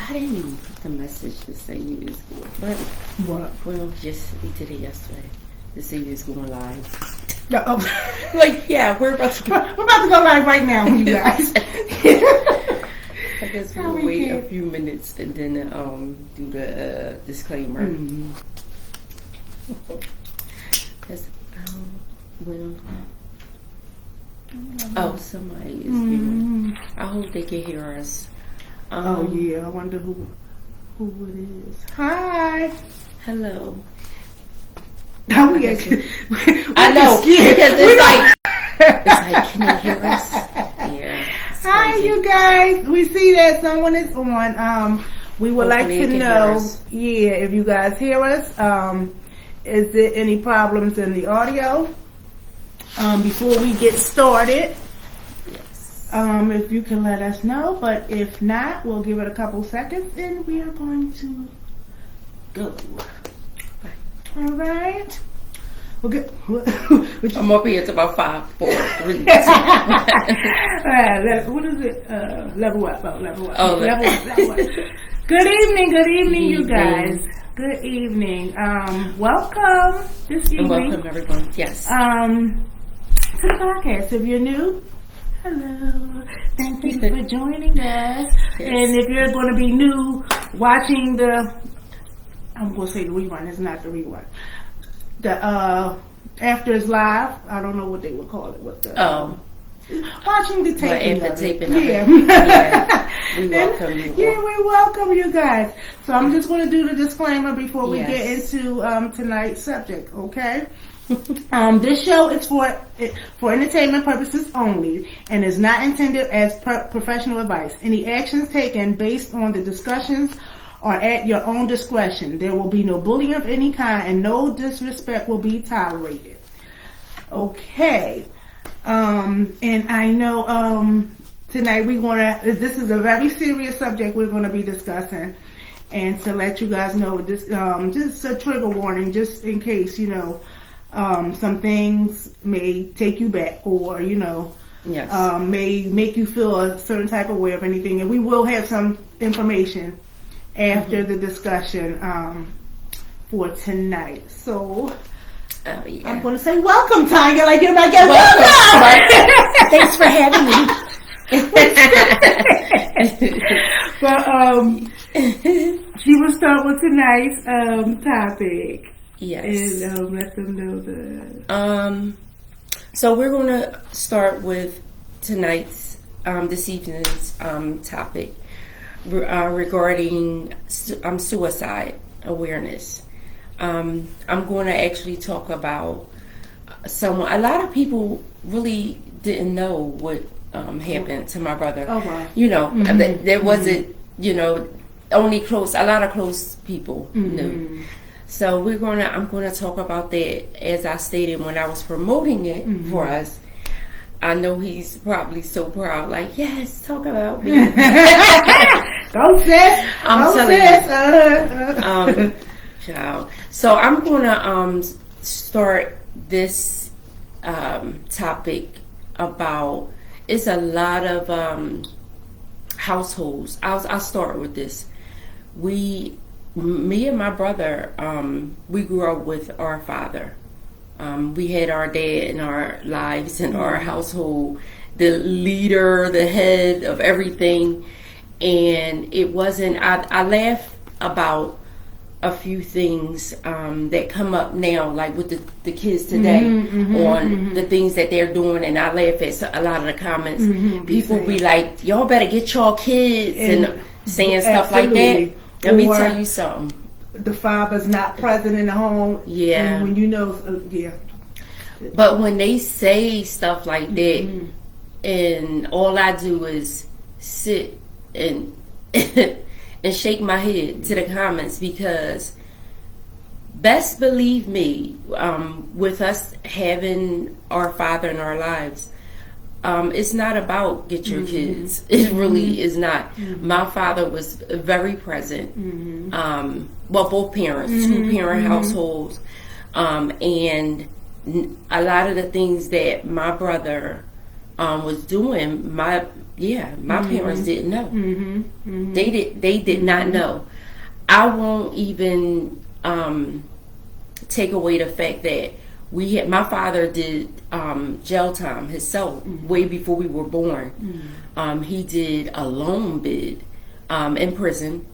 I didn't even put the message to say you was going. But What? well, we did it yesterday. To say you was going live. No, Like, yeah, we're about to go. we're about to go live right now, you guys. I guess we'll wait a few minutes and then do the disclaimer. Mm-hmm. Somebody is viewing. I hope they can hear us. Oh yeah, I wonder who it is. Hi. Hello. How we actually? I know because it's like, can you hear us? Yeah. Hi, crazy. you guys. We see that someone is on. We would like Hopefully to they can know, hear us. yeah, if you guys hear us. Is there any problems in the audio? Before we get started, Yes. if you can let us know. But if not, we'll give it a couple seconds and we are going to go. All right. We'll get. I'm up here. It's about 5, 4, 3, 2. What is it? Level up. Level up. Oh, level up. Good evening, you evening. guys. Good evening. Welcome this And evening. welcome everyone. Yes. To the podcast. If you're new, hello. Thank you for joining us. Yes. And if you're going to be new watching I'm going to say the rerun. It's not the rerun. The after it's live. I don't know what they would call it. Watching the taping. after of taping it. of Yeah. it. Yeah. We welcome you. Yeah, we welcome you guys. So I'm just going to do the disclaimer before we Yes. get into tonight's subject, okay? This show is for entertainment purposes only and is not intended as professional advice. Any actions taken based on the discussions are at your own discretion. There will be no bullying of any kind and no disrespect will be tolerated. Okay. And I know tonight this is a very serious subject we're going to be discussing. And to let you guys know, this just a trigger warning, just in case, some things may take you back or, Yes. may make you feel a certain type of way of anything. And we will have some information after the discussion for tonight. So Oh, yeah. I'm going to say welcome, Tanya, like you're my guest. Welcome. Thanks for having me. But she will start with tonight's topic. Yes. And let them know So we're going to start with tonight's, this evening's topic regarding suicide awareness. I'm going to actually talk about someone. A lot of people really didn't know what happened to my brother. Oh wow! There wasn't. Only a lot of close people knew. So I'm gonna talk about that. As I stated when I was promoting it for us, I know he's probably so proud. Like, yes, talk about me. Go sis. I'm telling you. Child. So I'm gonna start this topic about. It's a lot of households. I'll start with this. Me and my brother, we grew up with our father. We had our dad in our lives, in our household, the leader, the head of everything. And it wasn't, I laugh about a few things that come up now, like with the kids today, on the things that they're doing, and I laugh at a lot of the comments. People be like, y'all better get y'all kids, and saying stuff like that. Let me tell you something. The father's not present in the home. Yeah. And when yeah. But when they say stuff like that, and all I do is sit and and shake my head to the comments, because best believe me, with us having our father in our lives, it's not about get your kids. It really is not. My father was very present. Well, both parents, 2-parent households, and a lot of the things that my brother was doing, my parents didn't know. They did not know. I won't even take away the fact that my father did jail time himself way before we were born. He did a loan bid in prison,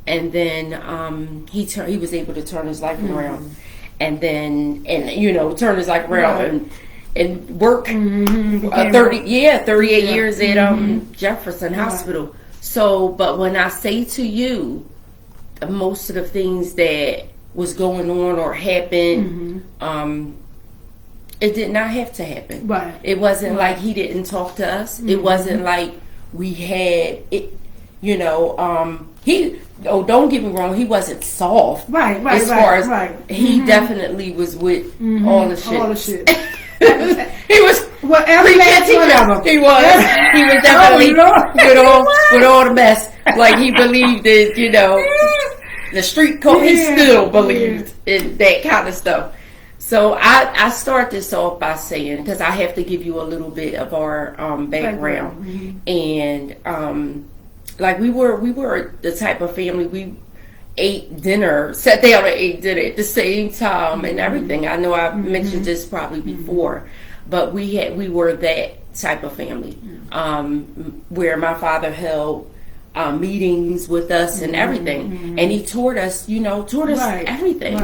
and then he was able to turn his life around, and turn his life around and work 38 years at Jefferson Hospital. So, but when I say to you, most of the things that was going on or happened, it did not have to happen. Right. It wasn't like he didn't talk to us. It wasn't like we had it. Don't get me wrong. He wasn't soft. Right. As far as he definitely was with all the shit. All the shit. He was. Well, every last one of them. He was. He was definitely with all the mess. Like he believed that the street code. He still believed in that kind of stuff. So I start this off by saying, because I have to give you a little bit of our background, and like we were the type of family, we ate dinner, sat down and ate dinner at the same time and everything. I know I mentioned this probably before, but we were that type of family, where my father held meetings with us and everything, and he taught us everything,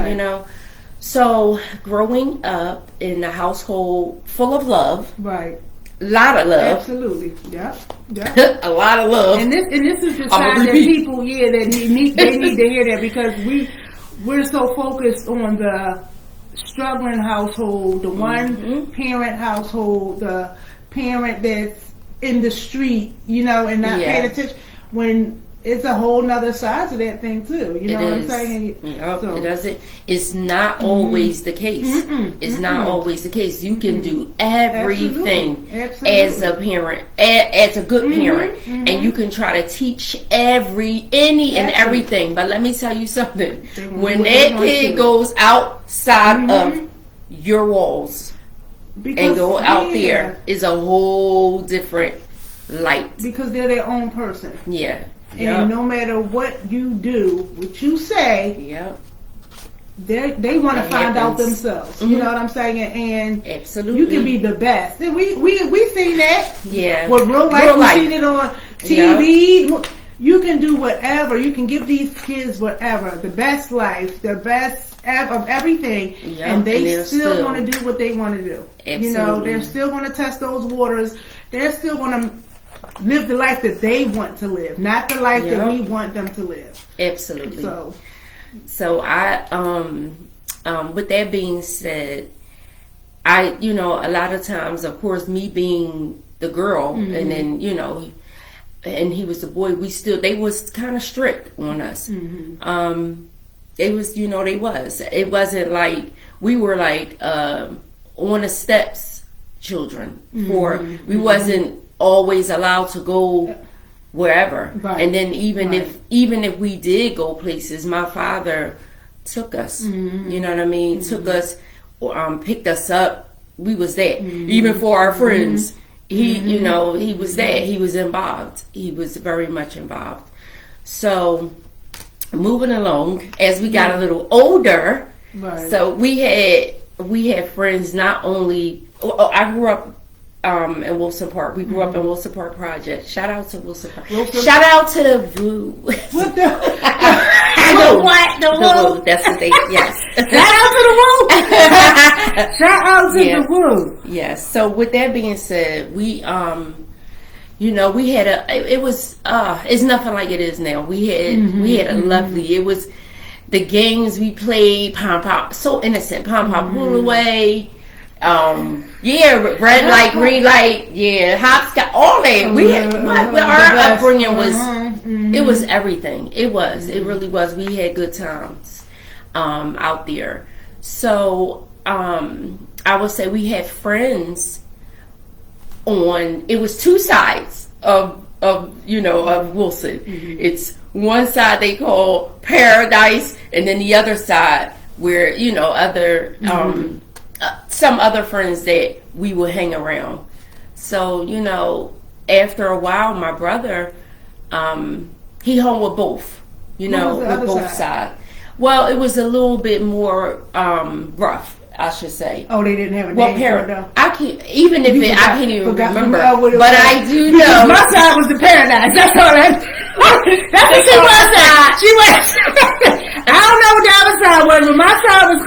So growing up in a household full of love, right, a lot of love, absolutely, yeah, a lot of love, and this is the sign that people, that they need to hear that, because we're so focused on the struggling household, the one parent household, the parent that's in the street, and not paying attention, when it's a whole nother side to that thing too. You know what I'm saying? It doesn't. It's not always the case. It's not always the case. You can do everything as a parent, as a good parent, and you can try to teach any and everything. But let me tell you something: when that kid goes outside of your walls and go out there, is a whole different light, because they're their own person. Yeah. And no matter what you do, what you say, they want to find out themselves. You know what I'm saying? And absolutely, you can be the best. And we seen that. Yeah. With real life, we seen it on TV. Yeah. You can do whatever. You can give these kids whatever, the best life, the best of everything, and they still want to do what they want to do. Absolutely. They're still going to test those waters. They're still going to live the life that they want to live, not the life that we want them to live. Absolutely. So I, with that being said, a lot of times, of course, me being the girl, and then, and he was the boy, they was kind of strict on us. It was, it wasn't like, we were like, on the steps children, we wasn't always allowed to go wherever, and then even if we did go places, my father took us. You know what I mean? Took us, picked us up. We was there, even for our friends. He, he was there. He was involved. He was very much involved. So, moving along, as we got a little older, so we had friends. Not only, I grew up in Wilson Park. We grew up in Wilson Park Project. Shout out to Wilson Park. Shout out to the Woo. What the? The Woo. That's what they. Yes. Shout out to the Woo. Shout out to the Woo. Yes. So with that being said, we we had it was it's nothing like it is now. We had a lovely. It was the games we played. Pom so innocent. Pom pull away. Red light, green light, hopscotch, all that. We had, our upbringing was, it was everything. It really was. We had good times, out there. So, I would say we had friends it was two sides of Wilson. It's one side they call Paradise, and then the other side where, some other friends that we would hang around. So, you know, after a while, my brother, he hung with both, you know, with both sides. Well, it was a little bit more rough, I should say. Oh, they didn't have a name for it, though? I can't, even if I can't even remember, but I do know. My side was the Paradise. That's all that's what she was at. She was. I don't know what the other side was, but my side was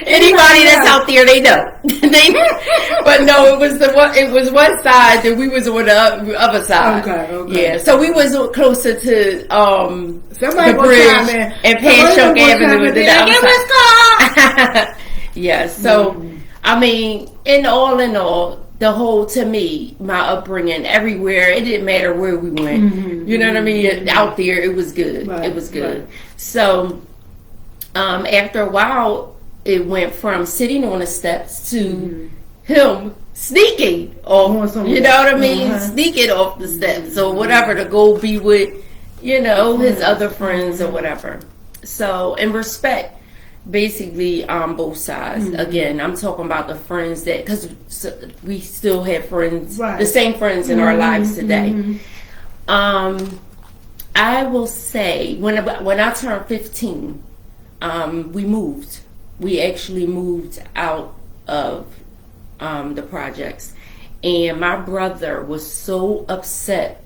anybody that's out there, they know. But no, it was one side that we was on the other side. Okay. Yeah, so we was closer to the bridge and Pashock Avenue than the other side. Yes. So I mean, in all, the whole, to me, my upbringing everywhere, it didn't matter where we went. You know what I mean? Out there, it was good. Right, it was good. Right. So after a while, it went from sitting on the steps to him sneaking off. You know what I mean? Sneaking off the steps or whatever to go be with, you know, his other friends or whatever. So in respect, basically both sides. Again, I'm talking about the friends that, because we still have friends, the same friends in our lives today. I will say when I turned 15, we moved. We actually moved out of the projects, and my brother was so upset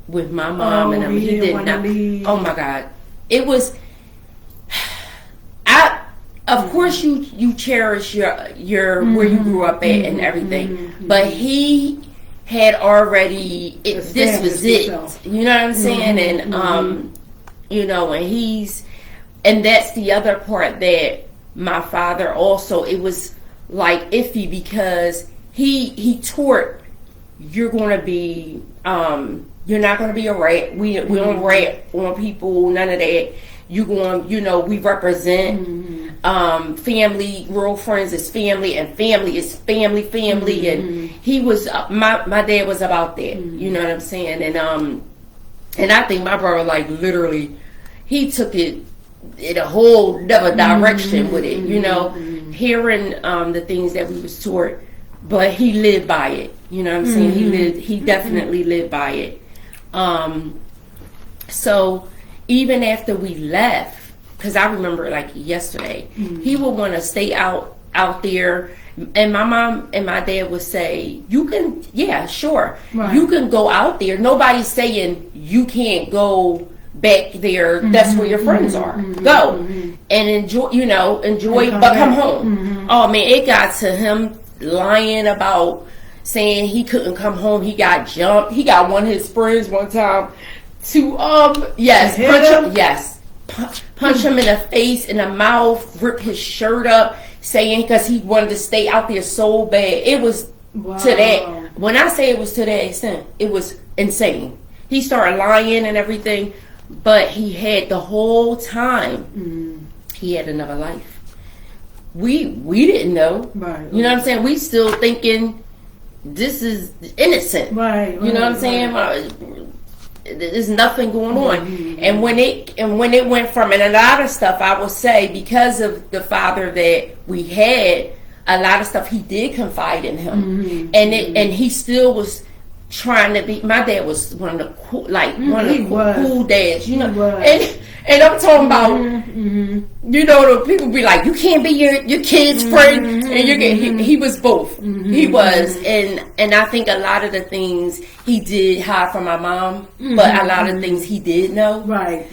with my mom and him. He did not. Oh my God, it was. Of course, you cherish your where you grew up at and everything, but he had already. This was it. You know what I'm saying? And you know, and that's the other part that my father also. It was like iffy because he taught you're going to be you're not going to be a rat. We don't rat on people. None of that. You going, you know, we represent family. Real friends is family, and family is family. And he was my dad was about that. You know what I'm saying? And I think my brother, like, literally, he took it in a whole other direction with it. You know, hearing the things that we was taught, but he lived by it. You know what I'm saying? He definitely lived by it. So even after we left, because I remember like yesterday, he would want to stay out there, and my mom and my dad would say, "You can, yeah, sure, you can go out there. Nobody's saying you can't go back there. That's where your friends are. Go and enjoy, but come home." Oh man, it got to him lying about saying he couldn't come home. He got jumped. He got one of his friends one time to punch him in the face, in the mouth, rip his shirt up, saying because he wanted to stay out there so bad. It was to that. When I say it was to that extent, it was insane. He started lying and everything, but he had the whole time. He had another life. We didn't know. Right. You know what I'm saying? We still thinking this is innocent. Right. You know what I'm saying? There's nothing going on. And when it went from, and a lot of stuff, I will say, because of the father that we had, a lot of stuff he did confide in him, and he still was trying to be. My dad was one of the cool, cool dads, you know. And I'm talking about, you know, the people be like, you can't be your kid's friend, and he was both. He was, and I think a lot of the things he did hide from my mom, but a lot of things he did know. Right.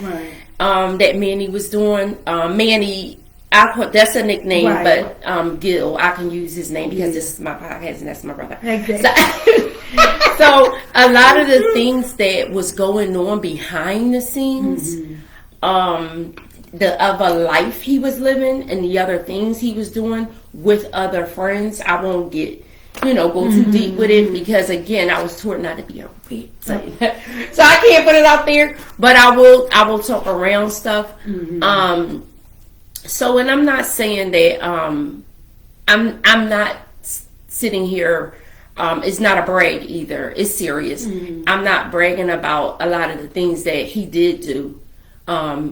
That Manny was doing. Manny, that's a nickname, but Gil, I can use his name because this is my podcast and that's my brother. Exactly. So a lot of the things that was going on behind the scenes. The other life he was living and the other things he was doing with other friends. I won't get, go too deep with it because again, I was taught not to be a rat. So I can't put it out there, but I will talk around stuff. So, and I'm not saying that, I'm not sitting here. It's not a brag either. It's serious. I'm not bragging about a lot of the things that he did do.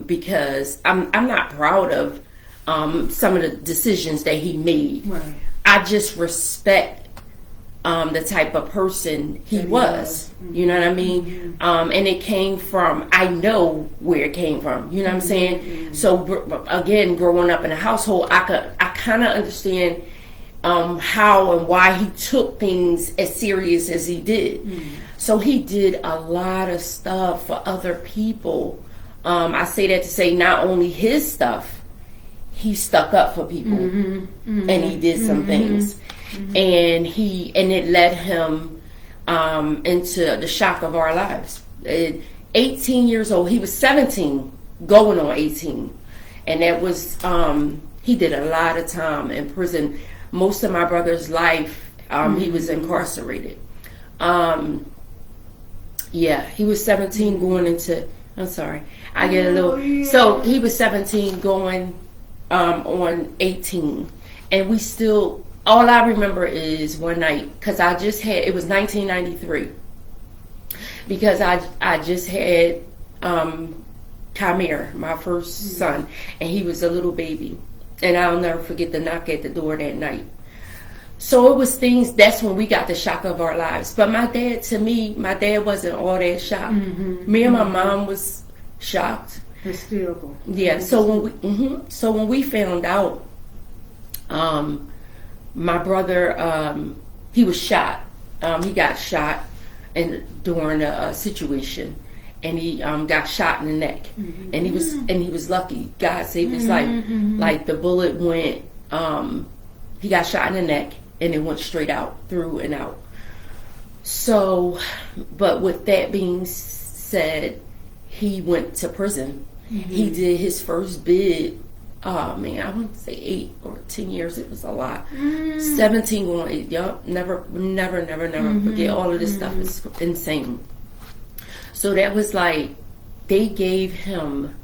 Because I'm not proud of some of the decisions that he made. Right. I just respect the type of person he was. You know what I mean? And it came from, I know where it came from. You know what I'm saying? So again, growing up in a household, I kind of understand how and why he took things as serious as he did. So he did a lot of stuff for other people. I say that to say not only his stuff, he stuck up for people, and he did some things, and it led him into the shock of our lives. 18 years old, he was 17, going on 18, and that was he did a lot of time in prison. Most of my brother's life, he was incarcerated. Yeah, he was 17 going into. I'm sorry, I get a little. So he was 17 going on 18, and we still. All I remember is one night, because I just had. It was 1993. Because I just had Kamir, my first son, and he was a little baby, and I'll never forget the knock at the door that night. So it was things, that's when we got the shock of our lives. But my dad wasn't all that shocked. Me and my mom was shocked. Hysterical. Yeah, so when we found out, my brother, he was shot. He got shot during a situation, and he got shot in the neck. And he was lucky. God saved his life. Like the bullet went, he got shot in the neck, and it went straight out, through and out. So, but with that being said, he went to prison. He did his first bid. Oh man, I want to say 8 or 10 years. It was a lot. 17 going on 8. Yup, never forget. All of this stuff is insane. So that was like, they gave him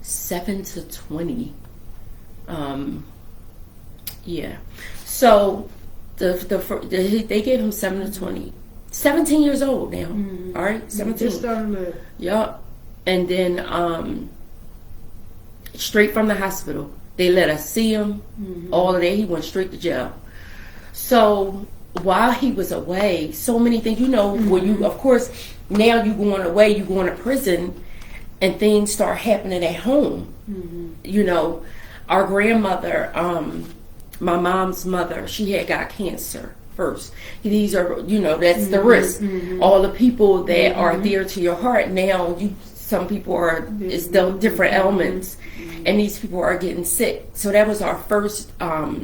7 to 20. Yeah. So they gave him 7 to 20. 17 years old now. All right, 17. Just started. Yup. And then straight from the hospital, they let us see him. All of that. He went straight to jail. So while he was away, so many things, when you, of course, now you going away, you going to prison, and things start happening at home. Our grandmother, my mom's mother, she had got cancer first. These are, that's the risk. All the people that are dear to your heart, now some people are, it's different ailments, and these people are getting sick. So that was our first, death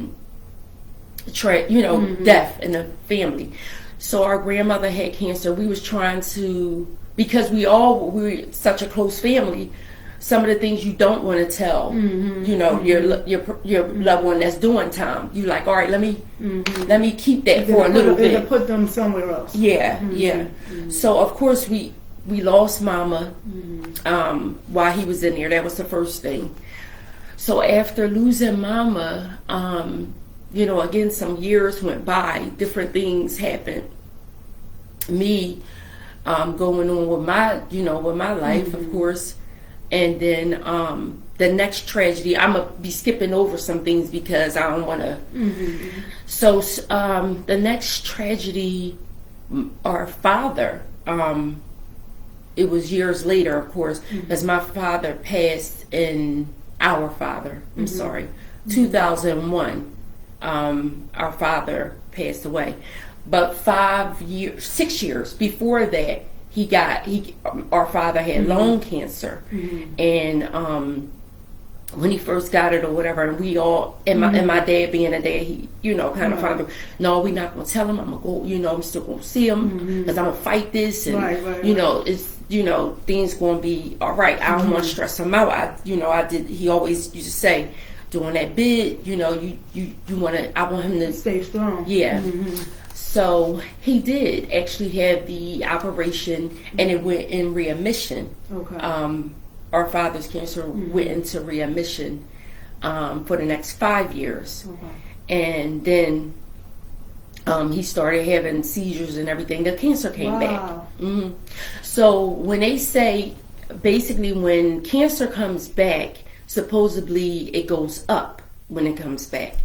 in the family. So our grandmother had cancer. We was trying to, because we're such a close family, some of the things you don't want to tell, your loved one that's doing time. You like, all right, let me keep that for a little bit. Put them somewhere else. Yeah. So of course we lost Mama while he was in there. That was the first thing. So after losing Mama, again, some years went by. Different things happened. Me going on with my life, of course. And then the next tragedy, I'm going to be skipping over some things because I don't want to. So the next tragedy, our father, it was years later, of course, because my father passed in, our father, 2001. Our father passed away. But 6 years before that, our father had lung cancer, and when he first got it or whatever, and we all, and my dad being a dad, he, kind of found, no, we're not gonna tell him. I'm gonna go, I'm still gonna see him because I'm gonna fight this, and it's, things gonna be all right. I don't want to stress him out. He always used to say, doing that bid, you want to, I want him to stay strong. Yeah. So he did actually have the operation, and it went in remission. Okay. Our father's cancer went into remission for the next 5 years. Okay. And then he started having seizures and everything. The cancer came back. So when they say, basically when cancer comes back, supposedly it goes up when it comes back.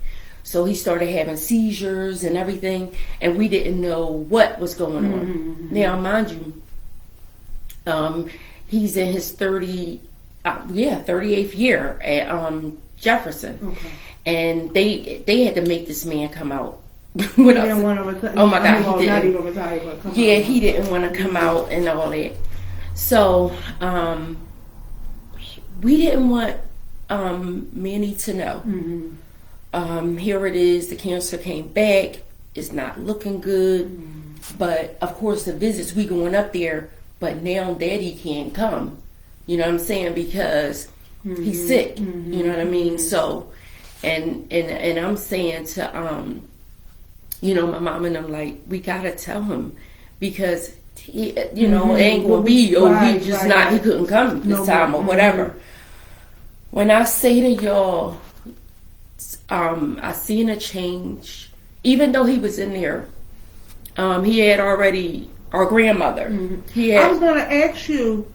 So he started having seizures and everything, and we didn't know what was going on. Now, mind you, he's in his 38th year at Jefferson, Okay. and they had to make this man come out. He didn't want to retire. Oh my God, he Not didn't. even retire, but come Yeah, on. he didn't want to come out and all that. So we didn't want Manny to know. Here it is. The cancer came back. It's not looking good. But of course, the visits we going up there. But now Daddy can't come. You know what I'm saying? Because he's sick. You know what I mean? So, and I'm saying to you know, my mom and them, like, we gotta tell him because he, you know, it ain't gonna be he just not he couldn't come this time or whatever. When I say to y'all, I seen a change. Even though he was in there, he had already our grandmother. He I was had going to ask you,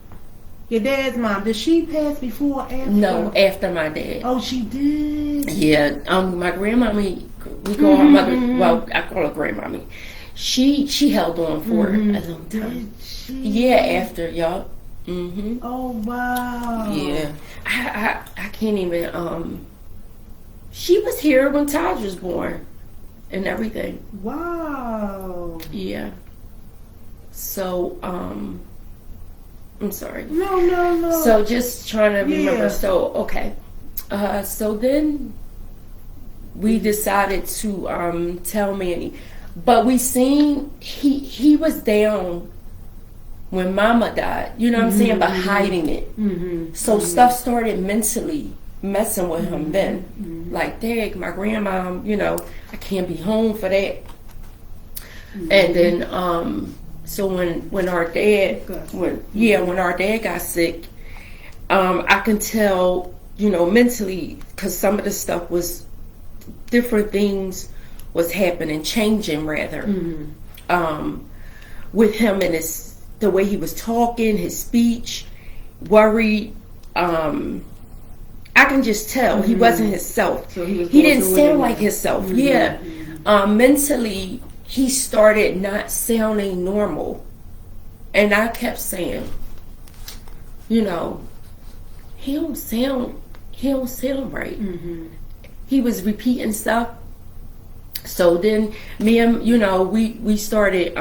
your dad's mom, did she pass before or after? no after my dad. Oh, she did. Yeah, my grandmommy, we call her mother. Well, I call her grandmommy. She held on for a long time. Did she? Yeah, after y'all. Oh, wow. Yeah, I can't even. She was here when Taj was born, and everything. Wow. Yeah. So I'm sorry. No. So just trying to remember. Yeah. So okay. So then we decided to tell Manny, but we seen he was down when Mama died. You know what I'm saying? But hiding it. So stuff started mentally messing with him then. Like, dang, my grandma, you know, I can't be home for that. And then so when our dad when our dad got sick, I can tell, you know, mentally, because some of the stuff was different things was happening, changing rather, with him and the way he was talking, his speech, worried. I can just tell he wasn't himself. So he didn't sound like himself. Yeah. Mentally, he started not sounding normal. And I kept saying, you know, he don't sound right. He was repeating stuff. So then me and, you know, we started,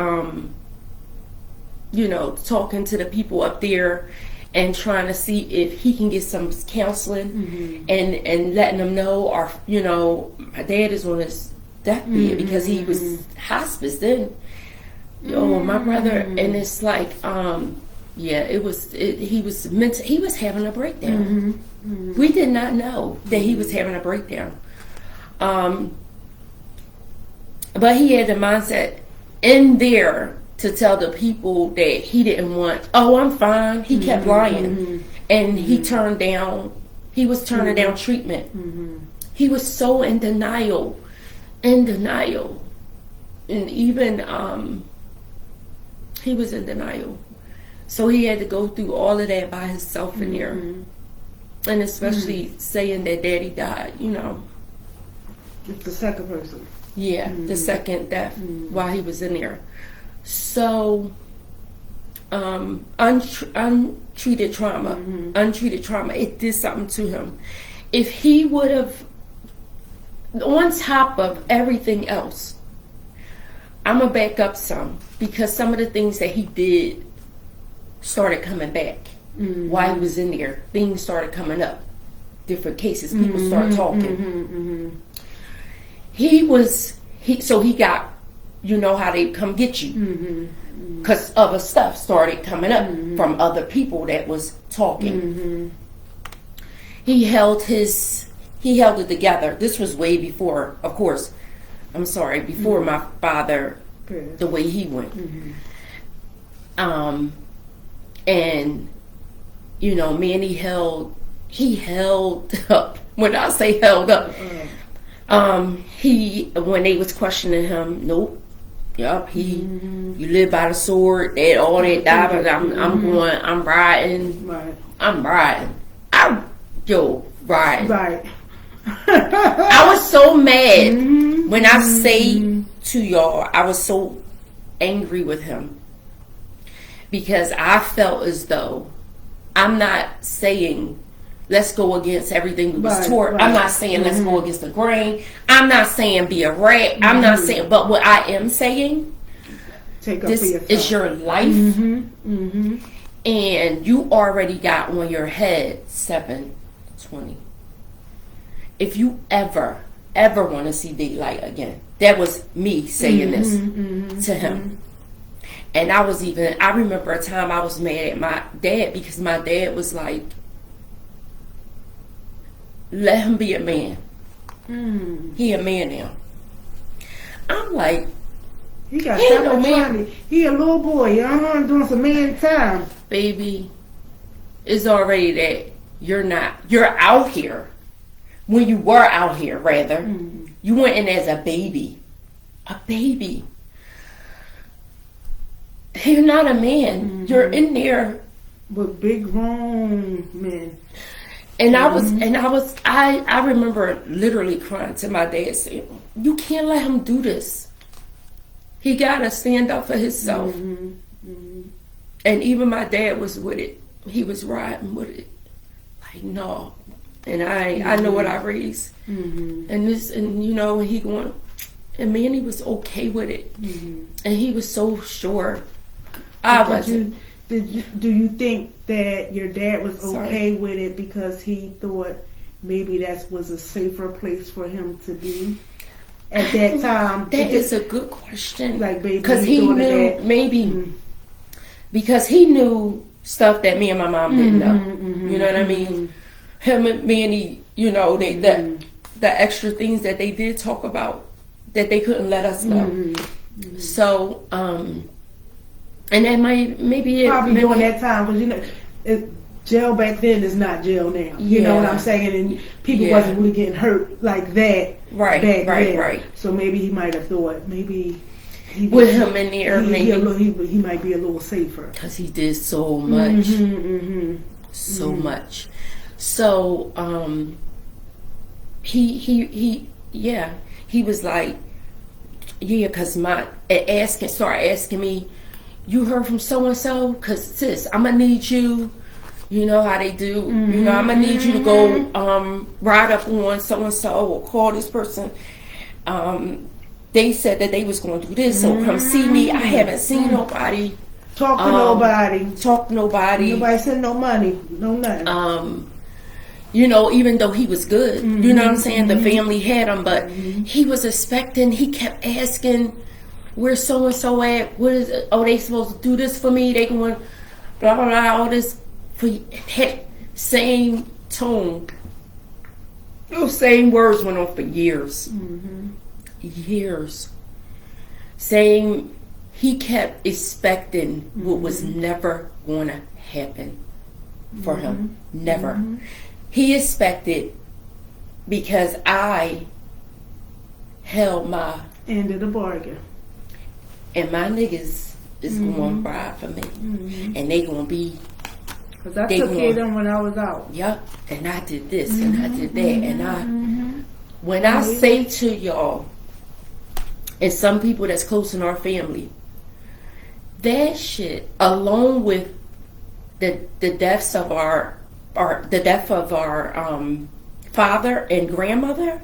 you know, talking to the people up there and trying to see if he can get some counseling and letting them know, or, you know, my dad is on his deathbed because he was hospice then. My brother, and it's like, yeah, he was having a breakdown. We did not know that he was having a breakdown. But he had the mindset in there to tell the people that he didn't want, oh, I'm fine. He kept lying. And he was turning down treatment. He was so in denial. And even, he was in denial. So he had to go through all of that by himself in there. And especially saying that Daddy died, you know. It's the second person. Yeah, the second death while he was in there. So, untreated trauma, it did something to him. If he would have, on top of everything else, I'm going to back up some, because some of the things that he did started coming back while he was in there. Things started coming up. Different cases, people started talking. So he got, you know how they come get you, because other stuff started coming up from other people that was talking. He held it together. This was way before, of course, before my father, the way he went. And, you know, Manny held up. When I say held up, when they was questioning him, nope. Yup, you live by the sword, that all that died, I'm riding. Right. I'm riding. Riding. Right. I was so mad when I say to y'all, I was so angry with him because I felt as though I'm not saying let's go against everything we was taught. I'm not saying let's go against the grain. I'm not saying be a rat. I'm not saying, but what I am saying, Take up this for yourself. is your life, and you already got on your head 720. If you ever want to see daylight again, that was me saying this to him. And I remember a time I was mad at my dad because my dad was like, let him be a man. He a man now. I'm like, he got he ain't no man. 720. He a little boy. Doing some man time. Baby, it's already that you're out here. When you were out here, rather, you went in as a baby. A baby. You're not a man. You're in there with big grown men. And I remember literally crying to my dad saying, you can't let him do this. He gotta stand up for himself. And even my dad was with it. He was riding with it. Like, no. And I know what I raised. And you know, he going, and Manny was okay with it. And he was so sure. I wasn't. Do you think that your dad was okay with it because he thought maybe that was a safer place for him to be at that time? That is a good question. Like, baby, because he knew maybe because he knew stuff that me and my mom didn't know. You know what I mean? Him and Manny, you know, the extra things that they did talk about that they couldn't let us know. So, and that maybe during that time, because you know, jail back then is not jail now. You know what I'm saying? And people wasn't really getting hurt like that. Right. So maybe he might have thought maybe with him in there, he might be a little safer because he did so much, so much. So he was like, because started asking me, you heard from so and so? Because sis, I'm gonna need you. You know how they do. You know, I'm gonna need you to go ride up on so and so or call this person. They said that they was going to do this, so come see me. I haven't seen nobody. Talk to nobody. Nobody sent no money, no nothing. You know, even though he was good, you know what I'm saying? The family had him, but he was expecting. He kept asking, "Where's so and so at? What is it? Oh, they supposed to do this for me? They going blah blah blah. All this for same tone. Those same words went on for years, years. Saying he kept expecting what was never going to happen for him. Never. He expected because I held my end of the bargain. And my niggas is going to ride for me. And they going to be... Because I took care of them when I was out. Yep. And I did this and I did that. And when I say to y'all, and some people that's close in our family, that shit, along with the deaths of our father and grandmother,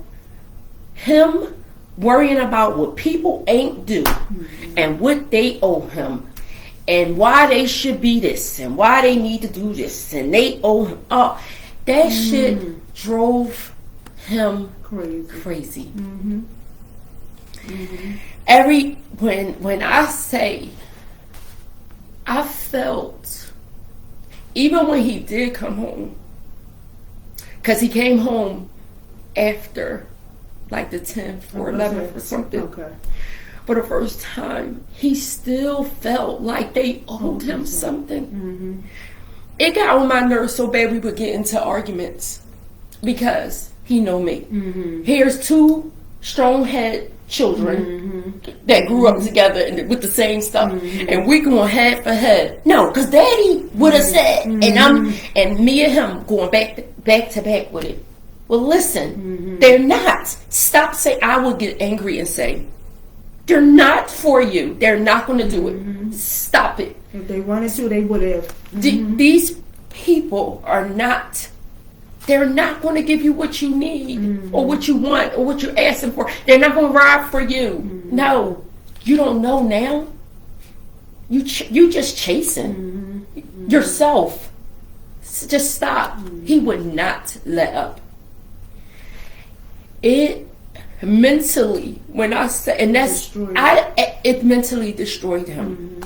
him worrying about what people ain't do and what they owe him and why they should be this and why they need to do this and they owe him up. That shit drove him crazy. When I say I felt, even when he did come home, because he came home after like the 10th or 11th or something, for the first time, he still felt like they owed him something. It got on my nerves so bad we would get into arguments because he know me. Here's two strong-head children that grew up together and with the same stuff, and we going head for head. No, because Daddy would have said, and me and him going back to back with it. Well, listen, they're not. Stop saying, I will get angry and say, they're not for you. They're not going to do it. Stop it. If they wanted to, they would have. These people are not, they're not going to give you what you need or what you want or what you're asking for. They're not going to ride for you. No, you don't know now. You just chasing yourself. Just stop. He would not let up. It mentally, when I say, and that's, it mentally destroyed him.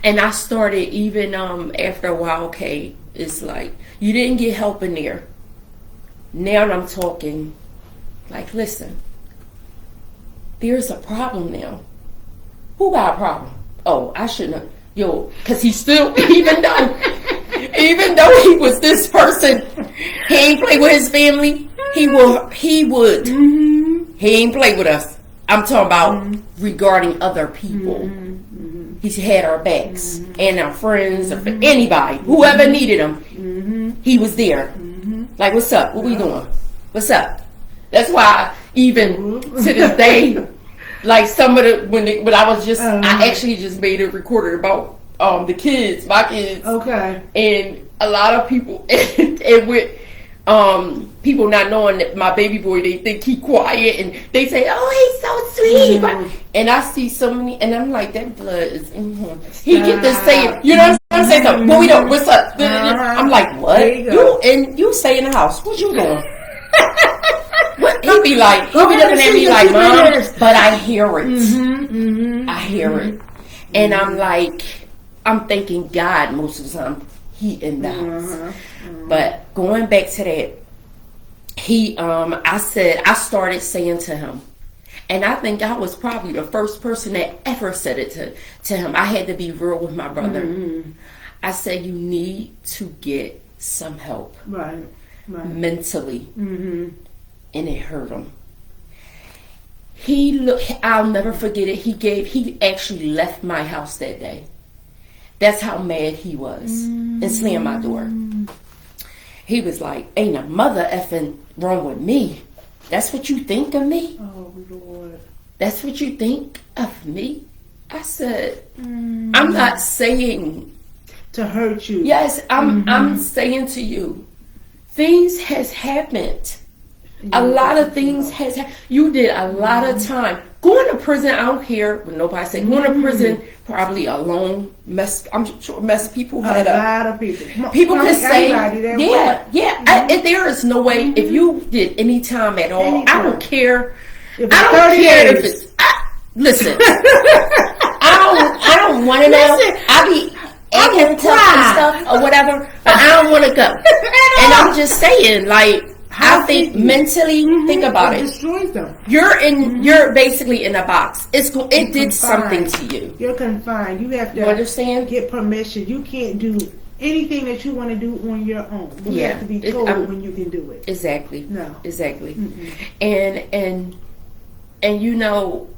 And I started even after a while, okay, it's like, you didn't get help in there. Now I'm talking, like, listen, there's a problem now. Who got a problem? Oh, I shouldn't have, because he still, even though he was this person, he ain't play with his family, he would. He ain't play with us. I'm talking about regarding other people. He's had our backs and our friends, or anybody, whoever needed him, he was there. Like, what's up? What we doing? What's up? That's why even to this day, like some of the when I was just, I actually just made a recording about the kids, my kids. Okay. And a lot of people, and with people not knowing that my baby boy, they think he quiet and they say, oh, he's so sweet. And I see so many, and I'm like, that blood is in him. He get to say, you know what I'm saying? Something. Well, we don't, what's up? I'm like, what? You stay in the house. What you doing? He'll be looking at me like, Mom, but I hear it. I hear it. And I'm like, I'm thanking God most of the time he in the house. But going back to that, I started saying to him, and I think I was probably the first person that ever said it to him. I had to be real with my brother. I said, you need to get some help. Right. Mentally. And it hurt him. I'll never forget it. He actually left my house that day. That's how mad he was. And slammed my door. He was like, ain't a mother effing wrong with me. That's what you think of me? Oh, Lord. That's what you think of me? I said, I'm not saying to hurt you. Yes, I'm saying to you, things has happened. A lot of things has happened. You did a lot of time. Going to prison, I don't care what nobody say. Going to prison, probably alone, I'm sure people had a lot of people. People can say, there is no way, if you did any time at all, I don't care. I don't care if it's, listen, I don't want to know. I be acting tough and stuff or whatever, but I don't want to go. And I'm just saying, like, I think mentally, think about it. Destroys them. You're basically in a box. It did something to you. You're confined. You have to understand? Get permission. You can't do anything that you want to do on your own. You have to be told when you can do it. Exactly. No. Exactly. And you know,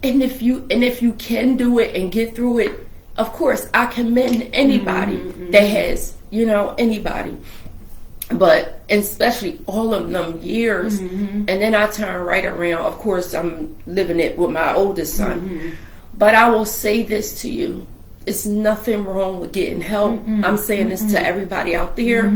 and if you can do it and get through it, of course, I commend anybody that has, anybody. But especially all of them years, and then I turn right around. Of course, I'm living it with my oldest son. But I will say this to you: it's nothing wrong with getting help. I'm saying this to everybody out there.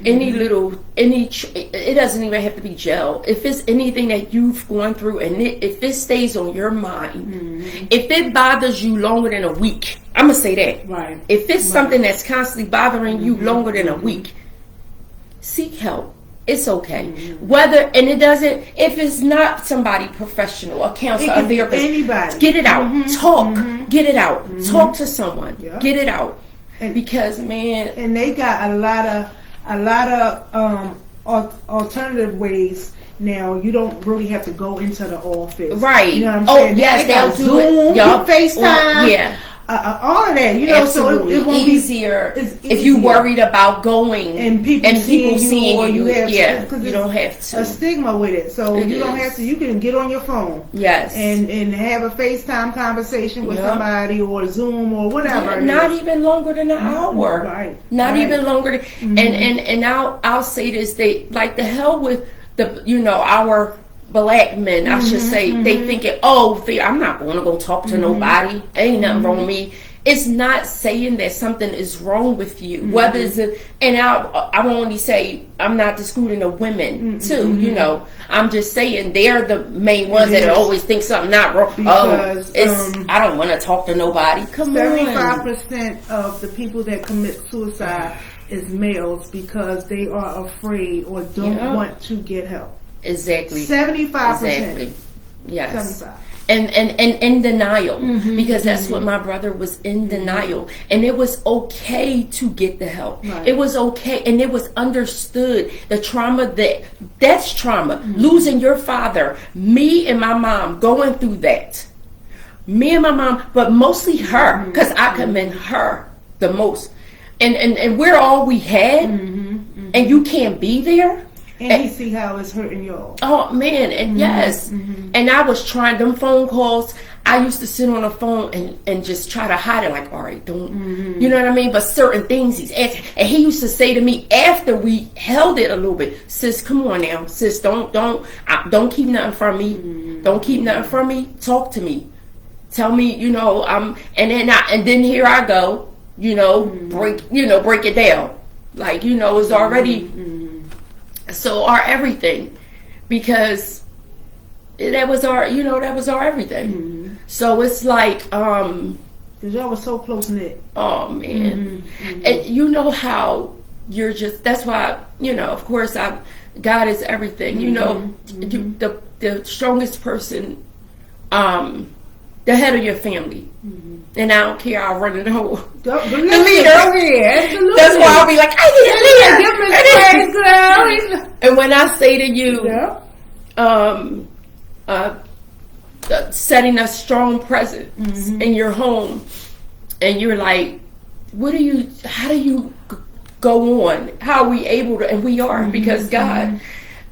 It doesn't even have to be jail. If it's anything that you've gone through, and if it stays on your mind, if it bothers you longer than a week, I'm gonna say that. Right. If it's something that's constantly bothering you longer than a week, seek help. It's okay. If it's not somebody professional, a counselor, a therapist, anybody. Get it out. Talk. Get it out. Talk to someone. Yep. Get it out. Because, man. And they got a lot of alternative ways now. You don't really have to go into the office. Right. You know what I'm saying? Yes, they'll do it. FaceTime. all of that, you know. Absolutely. So it won't easier be, it's if you easier. worried about going and people seeing you. you have Yeah, because you don't have to. a stigma with it, so you don't have to. You can get on your phone, yes, and have a FaceTime conversation with somebody, or Zoom, or whatever. Not even longer than an hour. Right. Not even longer. And I'll say this: they like the hell with the our black men, I should say. They thinking, I'm not going to go talk to nobody. Ain't nothing wrong with me. It's not saying that something is wrong with you. Whether it's and I will only say I'm not excluding the women too. You know, I'm just saying they're the main ones that always think something not wrong. Because, I don't want to talk to nobody. Come 75% of the people that commit suicide is males because they are afraid or don't want to get help. Exactly. 75%. Exactly. Yes. 75. And in denial, because that's what my brother was in denial, and it was okay to get the help. Right. It was okay, and it was understood. The trauma that's trauma. Losing your father, me and my mom going through that. Me and my mom, but mostly her, because I commend her the most. And we're all we had, and you can't be there. And you see how it's hurting y'all. Oh man, and yes. And I was trying them phone calls. I used to sit on the phone and just try to hide it, like, all right, don't you know what I mean? But certain things he's asking, and he used to say to me after we held it a little bit, sis, come on now, sis, don't keep nothing from me. Don't keep nothing from me. Talk to me. Tell me, and then here I go, break it down. Like, it's already so our everything, because that was our everything. So it's like, because y'all was so close knit. Oh man, and you know how you're just. That's why of course God is everything. The strongest person, the head of your family. And I don't care, I'll run it whole. The leader. Absolutely. That's why I'll be like, I need a leader. Girl. And when I say to you, setting a strong presence in your home, and you're like, how do you go on? How are we able to? And we are, because God,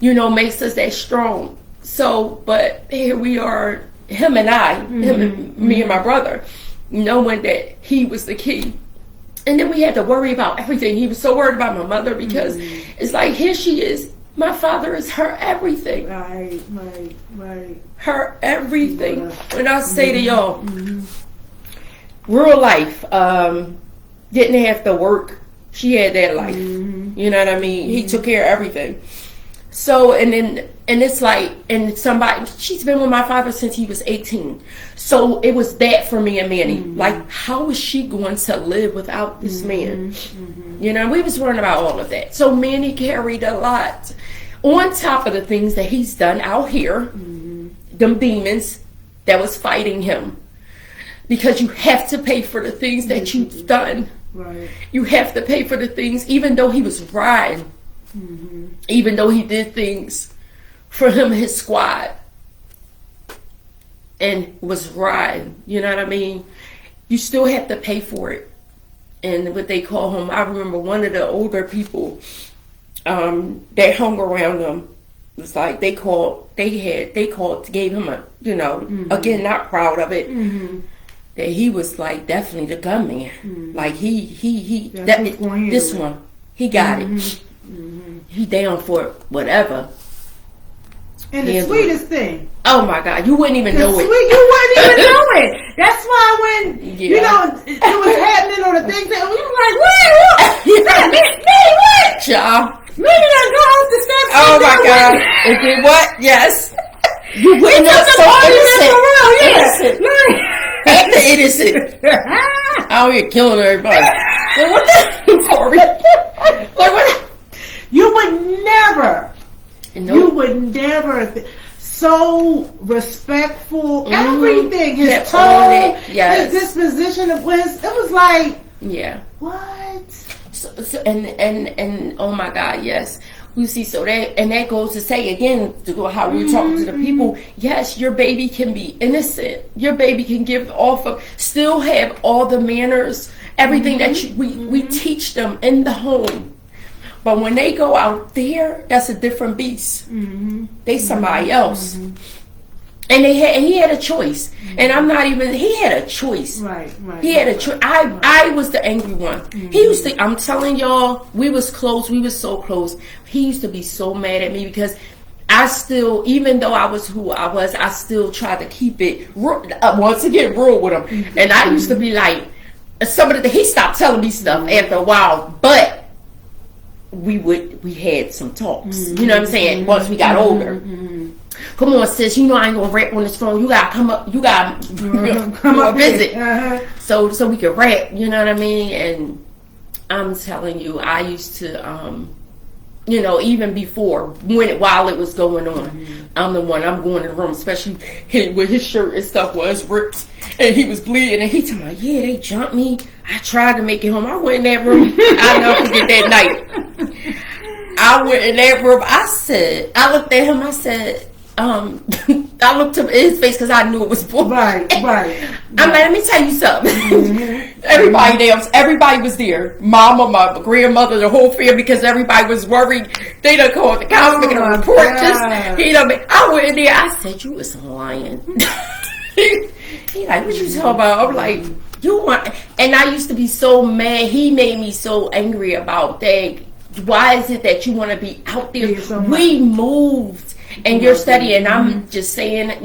makes us that strong. So, but here we are, him and me and my brother, knowing that he was the key. And then we had to worry about everything. He was so worried about my mother, because it's like, here she is. My father is her everything. Right. Her everything. When I say to y'all, real life, didn't have to work. She had that life. You know what I mean? He took care of everything. So, and it's like, and she's been with my father since he was 18. So it was that for me and Manny. Like, how is she going to live without this man? We was worrying about all of that. So Manny carried a lot. On top of the things that he's done out here, them demons that was fighting him. Because you have to pay for the things that you've done. Right. You have to pay for the things, even though he was riding. Even though he did things for him and his squad and was riding, you know what I mean? You still have to pay for it. And what they call him, I remember one of the older people that hung around him, was like gave him a, again, not proud of it, that he was like definitely the gunman. Like he got it. He down for whatever. And the sweetest thing. Oh my God, you wouldn't even know it. You wouldn't even know it. That's why when it was happening on the thing, we were like, what? What? Child. Maybe I go off the steps. Oh my God. It did what? Yes. You wouldn't know, so innocent. Acting innocent. Out here killing everybody. Like, what the Corey? Like, what? You would never. Nope. You would never. So respectful. Everything. His tone. His disposition of wisdom. It was like. Yeah. What? So, and oh my God, yes. You see, so that goes to say again, to go how we're talking to the people. Yes, your baby can be innocent. Your baby can give off of, still have all the manners, everything that we teach them in the home. But when they go out there, that's a different beast. They somebody else. And he had a choice. And I'm not even, he had a choice. Right. He had a choice. I was the angry one. He used to, I'm telling y'all, we was close. We was so close. He used to be so mad at me because I still, even though I was who I was, I still tried to keep it, once again, real with him. And I used to be like, he stopped telling me stuff after a while, but we had some talks. You know what I'm saying? Once we got older. Come on, sis. You know I ain't gonna rap on this phone. You gotta come up. You gotta come up visit, so we can rap. You know what I mean? And I'm telling you, I used to, even before while it was going on, I'm the one. I'm going in the room, especially when his shirt and stuff was ripped and he was bleeding. And he told me, "Yeah, they jumped me. I tried to make it home. I went in that room. I'll never forget that night. I went in that room. I looked at him. I said." I looked up in his face because I knew it was bull. Right. I'm like, let me tell you something. Everybody was there. Mama, my grandmother, the whole family, because everybody was worried. They done called the cops, making a report. I went in there. I said, you was lying. He like, what you talking about? I'm like, you want? And I used to be so mad. He made me so angry about that. Why is it that you want to be out there? We moved. And you're studying, I'm just saying,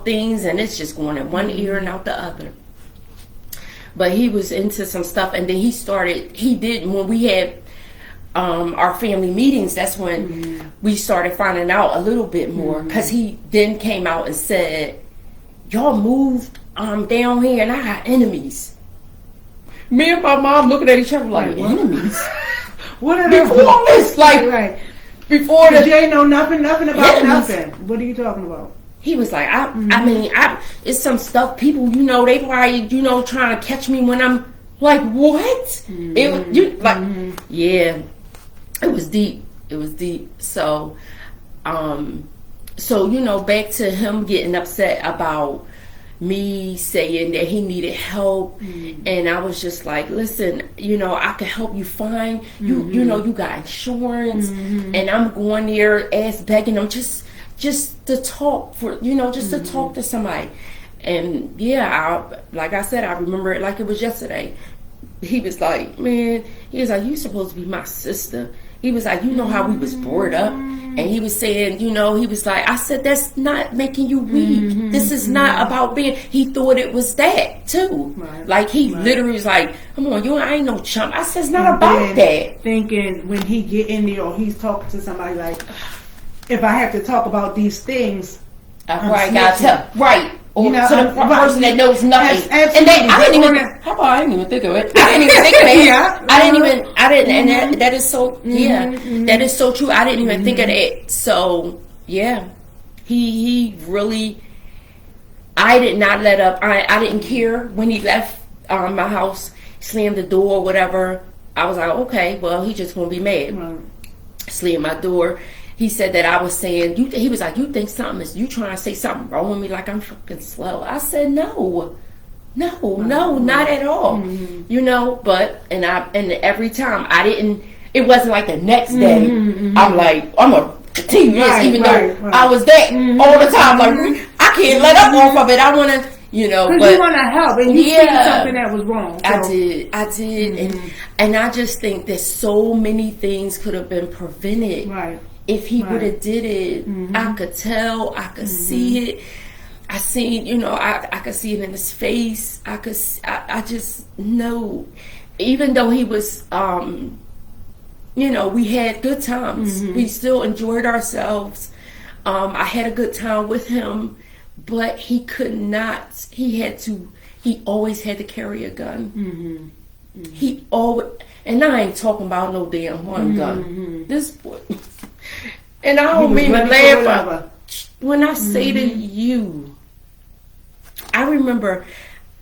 things, and it's just going in one ear and out the other. But he was into some stuff, and then when we had our family meetings, that's when we started finding out a little bit more, because he then came out and said, y'all moved down here, and I got enemies. Me and my mom looking at each other like, enemies? What are before all this, like... Right. Before Jay know nothing about nothing. What are you talking about? He was like, I mean, it's some stuff people, they probably, trying to catch me when I'm like, what? Yeah, it was deep. It was deep. So, back to him getting upset about me saying that he needed help, and I was just like, listen, I can help you find you got insurance, and I'm going there begging them just to talk to talk to somebody. And like I said, I remember it like it was yesterday. He was like, man, you supposed to be my sister. He was like, how we was brought up. And he was saying, he was like, I said, that's not making you weak. This is not about being, he thought it was that too. Right. Like he literally was like, come on, I ain't no chump. I said, it's not about that. Thinking when he get in there or he's talking to somebody like, if I have to talk about these things, right, gotta tell, right. Or to the person that knows nothing. And I didn't even think of it. I didn't even think of that. And that is so, that is so true. I didn't even think of that. So, he really, I did not let up. I didn't care when he left my house, slammed the door, whatever. I was like, okay, well, he just gonna be mad. Right. Slammed my door. He said that I was saying, he was like, you think you trying to say something wrong with me like I'm fucking slow. I said, no, not at all. But, and every time it wasn't like the next day, I'm like, I'm a continue this, even though I was that all the time. Like, I can't let up off of it. I want to, because you want to help, and you see something that was wrong. So. I did. And I just think that so many things could have been prevented. Right. If he would have did it, I could tell, I could see it. I seen, I could see it in his face. I just know, even though he was, we had good times. We still enjoyed ourselves. I had a good time with him, but he could not, he always had to carry a gun. He always, and I ain't talking about no damn one gun. This boy. And I don't mean to laugh. When I say to you, I remember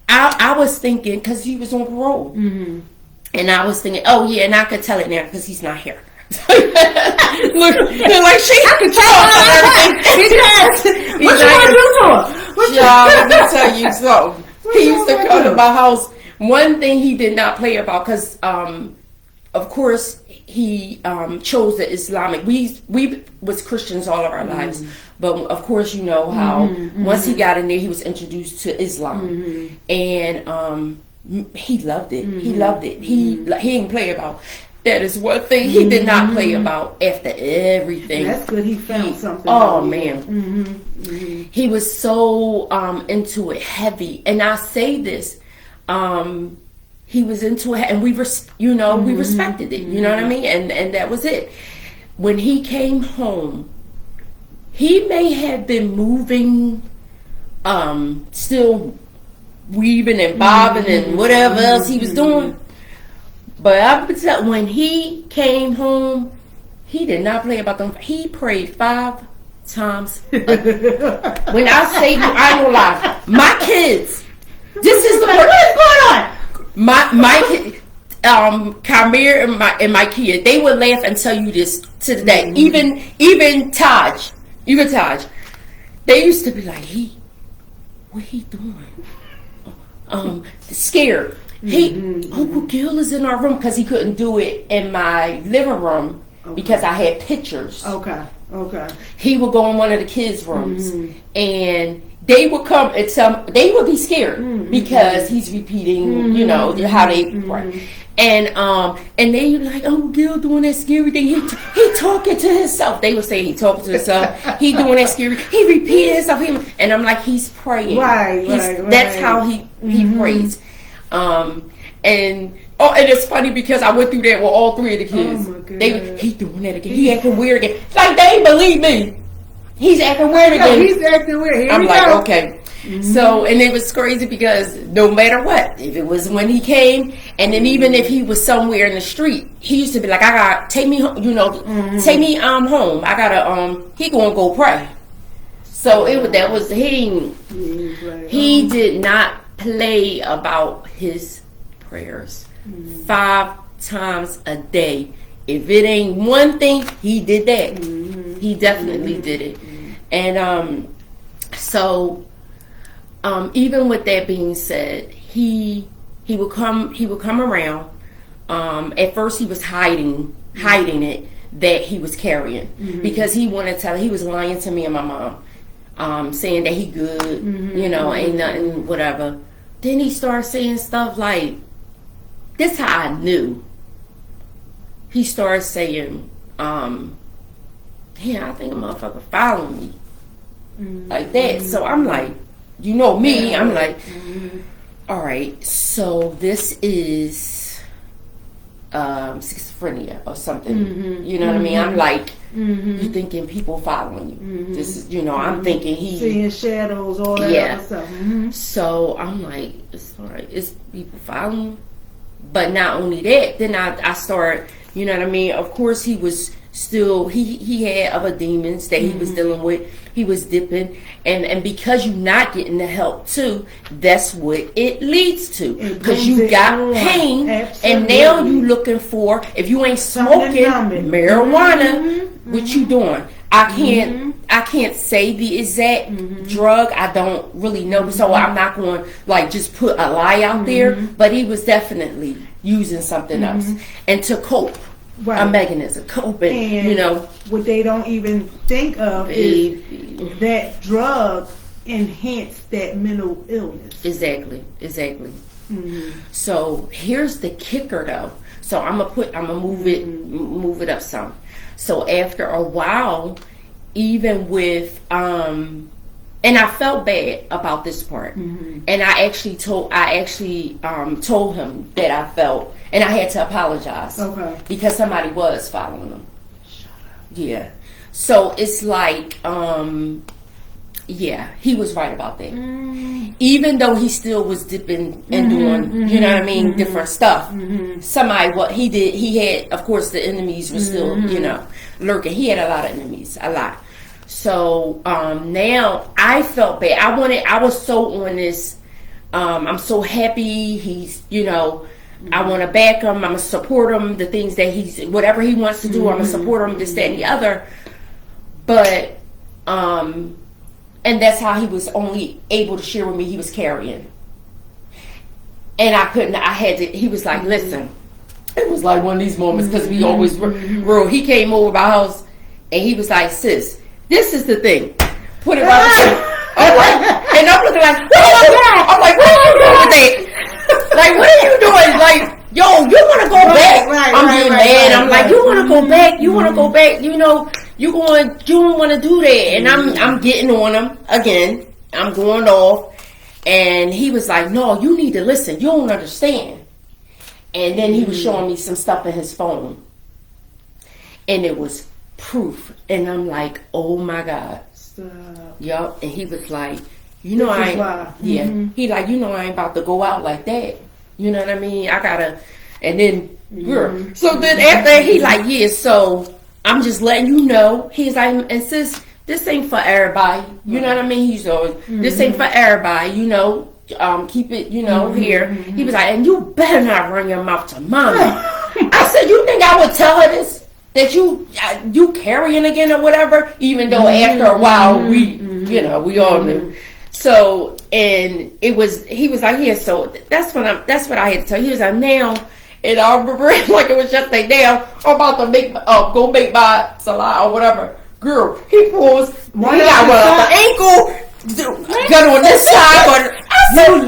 I was thinking, because he was on parole. And I was thinking, oh yeah, and I could tell it now because he's not here. Look, like she control everything. What you want to do to her? Y'all, let me tell you something. He used to come to my house. One thing he did not play about, because of course he chose the Islamic. We was Christians all of our lives, but of course you know how once he got in there, he was introduced to Islam, and he loved it. He loved it. He didn't play about. That is one thing he did not play about after everything. That's good. He found something. Oh man, he was so into it, heavy. And I say this, he was into it, and we respected it. You know what I mean? And that was it. When he came home, he may have been moving, still weaving and bobbing and whatever else he was doing. But when he came home, he did not play about them. He prayed 5 times a day. When I say, I don't lie. My kids, this is the what is going on? My kid, Kamir and my kid, they would laugh and tell you this to the day. Even Taj, they used to be like, what he doing? Scared. Uncle Gil is in our room, because he couldn't do it in my living room because I had pictures. Okay. He would go in one of the kids' rooms, and they would come and they would be scared because he's repeating, how they pray. And they were like, "Oh, Gil doing that scary thing. He talking to himself." They would say he talking to himself. He doing that scary. He repeating himself. And I'm like, he's praying. Right. That's how he prays. And it's funny because I went through that with all 3 of the kids. Oh my God. He doing that again. He acting weird again. Like, they ain't believe me. He's acting weird again. He's acting weird. Here I'm we like, go. okay. So, and it was crazy because no matter what, if it was when he came, and then even if he was somewhere in the street, he used to be like, take me home, take me home. I gotta, he gonna go pray. So he did not play about his prayers. 5 times a day. If it ain't one thing, he did that. He definitely did it. And so even with that being said, he would come around. At first he was hiding it that he was carrying, because he wanted to tell, he was lying to me and my mom, saying that he good, ain't nothing, whatever. Then he started saying stuff like, this how I knew. He started saying, I think a motherfucker following me. Like that. So I'm like, me, I'm like, all right, so this is schizophrenia or something. You know what I mean? I'm like, you thinking people following you. This is, I'm thinking he seeing shadows, all that other stuff. So I'm like, it's all right, it's people following you. But not only that, then I started, you know what I mean? Of course, he was still, he had other demons that he was dealing with. He was dipping. And because you're not getting the help, too, that's what it leads to. Because you got pain, and now you looking for, if you ain't smoking marijuana, what you doing? I can't say the exact drug. I don't really know, so I'm not going to just put a lie out there. But he was definitely using something else, and to cope, a mechanism, coping. And what they don't even think of is that drug enhanced that mental illness. Exactly. So here's the kicker, though. So I'm gonna move it up some. So after a while, even with and I felt bad about this part, and I actually told him that I felt, and I had to apologize, because somebody was following him. Yeah. So it's like, he was right about that. Even though he still was dipping and doing, you know what I mean, different stuff. He had, of course, the enemies were still, lurking. He had a lot of enemies, a lot. So now I felt bad. I was so on this. I'm so happy he's, I want to back him. I'm going to support him. The things that whatever he wants to do, I'm going to support him, this, that, and the other. But, and that's how he was only able to share with me he was carrying. And he was like, listen, it was like one of these moments because we always were, he came over my house and he was like, sis, this is the thing. Put it right. I'm like, and I'm looking like, I'm like, what are you doing with that? Like, what are you doing? Like, yo, you want to go back? I'm getting mad. I'm like, you want to go back? You want to go back? You know, you don't want to do that. And I'm getting on him again. I'm going off. And he was like, no, you need to listen. You don't understand. And then he was showing me some stuff in his phone. And it was proof. And I'm like, oh my God. Yup. And he was like, you know, He like, you know, I ain't about to go out like that. You know what I mean? I gotta, and then, girl. So then after he like, yeah, so I'm just letting you know. He's like, and sis, this ain't for everybody. You know what I mean? He's always, this ain't for everybody, you know. Keep it, you know, here. He was like, and you better not run your mouth to mommy. I said, you think I would tell her this? That you carrying again or whatever? Even though after a while, we all knew. So, and he was like, yeah, so that's what I had to tell you. He was like, now, and I remember it like it was yesterday, now, I'm about to go make my salad or whatever. Girl, he pulls, he got one on the ankle, gun on this side, I said, why do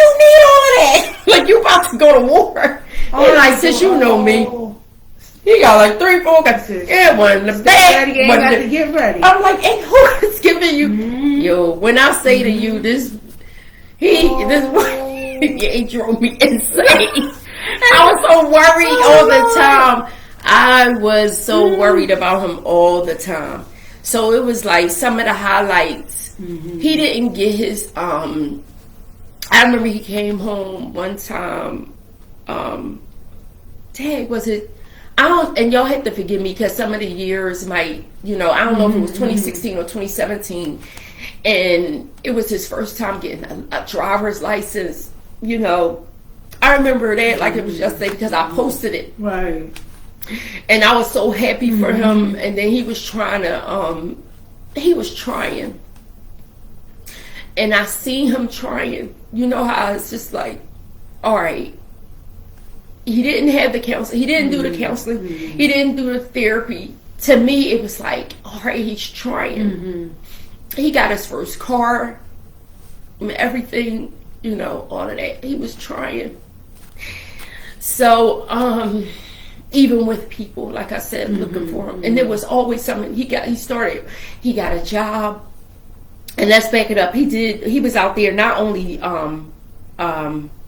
you need all of that? Like, you about to go to war. And like, since you know me, he got like 3, 4 guns. Yeah, one in the back. Got to get ready. I'm like, and who is giving you? Yo, when I say to you, this he drove me insane. I was so worried all the time. I was so worried about him all the time. So it was like some of the highlights. He didn't get his. I remember he came home one time. Was it? And y'all have to forgive me because some of the years might, I don't know if it was 2016 or 2017. And it was his first time getting a driver's license. I remember that like it was yesterday because I posted it. Right. And I was so happy for him. And then he was trying. And I seen him trying. You know how it's just like, all right. He didn't have the counseling. He didn't do the counseling. He didn't do the therapy. To me, it was like, all right, he's trying. He got his first car. Everything, all of that. He was trying. So, even with people, like I said, looking for him. And there was always something. He got a job. And let's back it up. He was out there not only,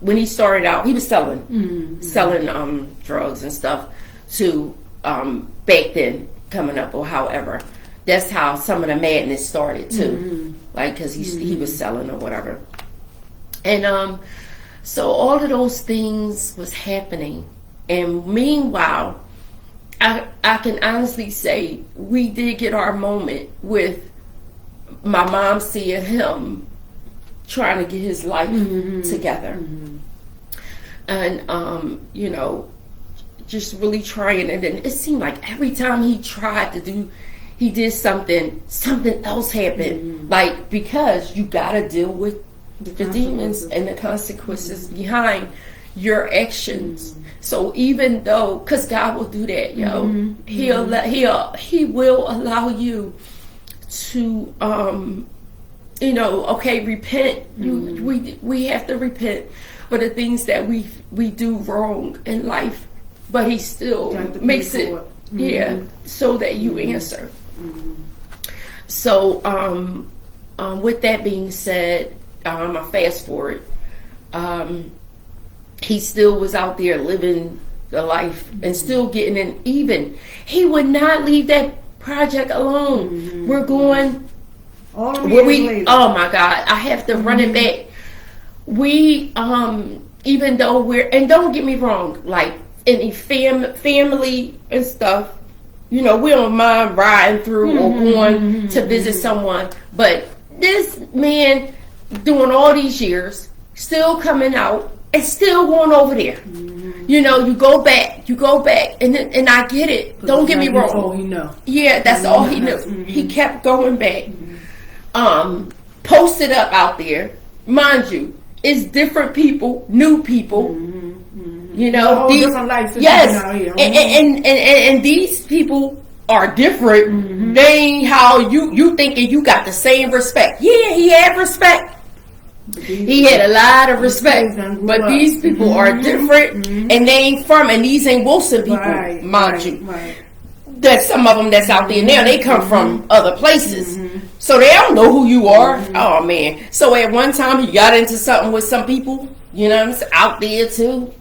when he started out, he was selling drugs and stuff to back then coming up or however. That's how some of the madness started too, like because he was selling or whatever. And so all of those things was happening, and meanwhile, I can honestly say we did get our moment with my mom seeing him trying to get his life together. And, just really trying. And then it seemed like every time he did something else happened. Like, because you got to deal with the demons and the consequences behind your actions. So even though, because God will do that, He will allow you to, repent. We have to repent for the things that we do wrong in life, but He still makes it, so that you answer. So, with that being said, I fast forward. He still was out there living the life and still getting in. Even he would not leave that project alone. We're going. Oh my God, I have to run it back. We, even though and don't get me wrong, like any family and stuff, we don't mind riding through or going to visit someone. But this man, doing all these years, still coming out it's still going over there. You know, you go back, and I get it. Don't get me wrong. Oh, he know. Yeah, that's all he knew. He kept going back. Posted up out there, mind you, it's different people, new people. You know, these different life yes, out here. And these people are different. They ain't how you thinking you got the same respect. Yeah, he had respect. He had a lot of respect, but these people are different, and they ain't from, and these ain't Wilson people, mind you. There's some of them that's out there now. They come from other places, so they don't know who you are. Oh man! So at one time he got into something with some people, you know, what I'm saying, out there too.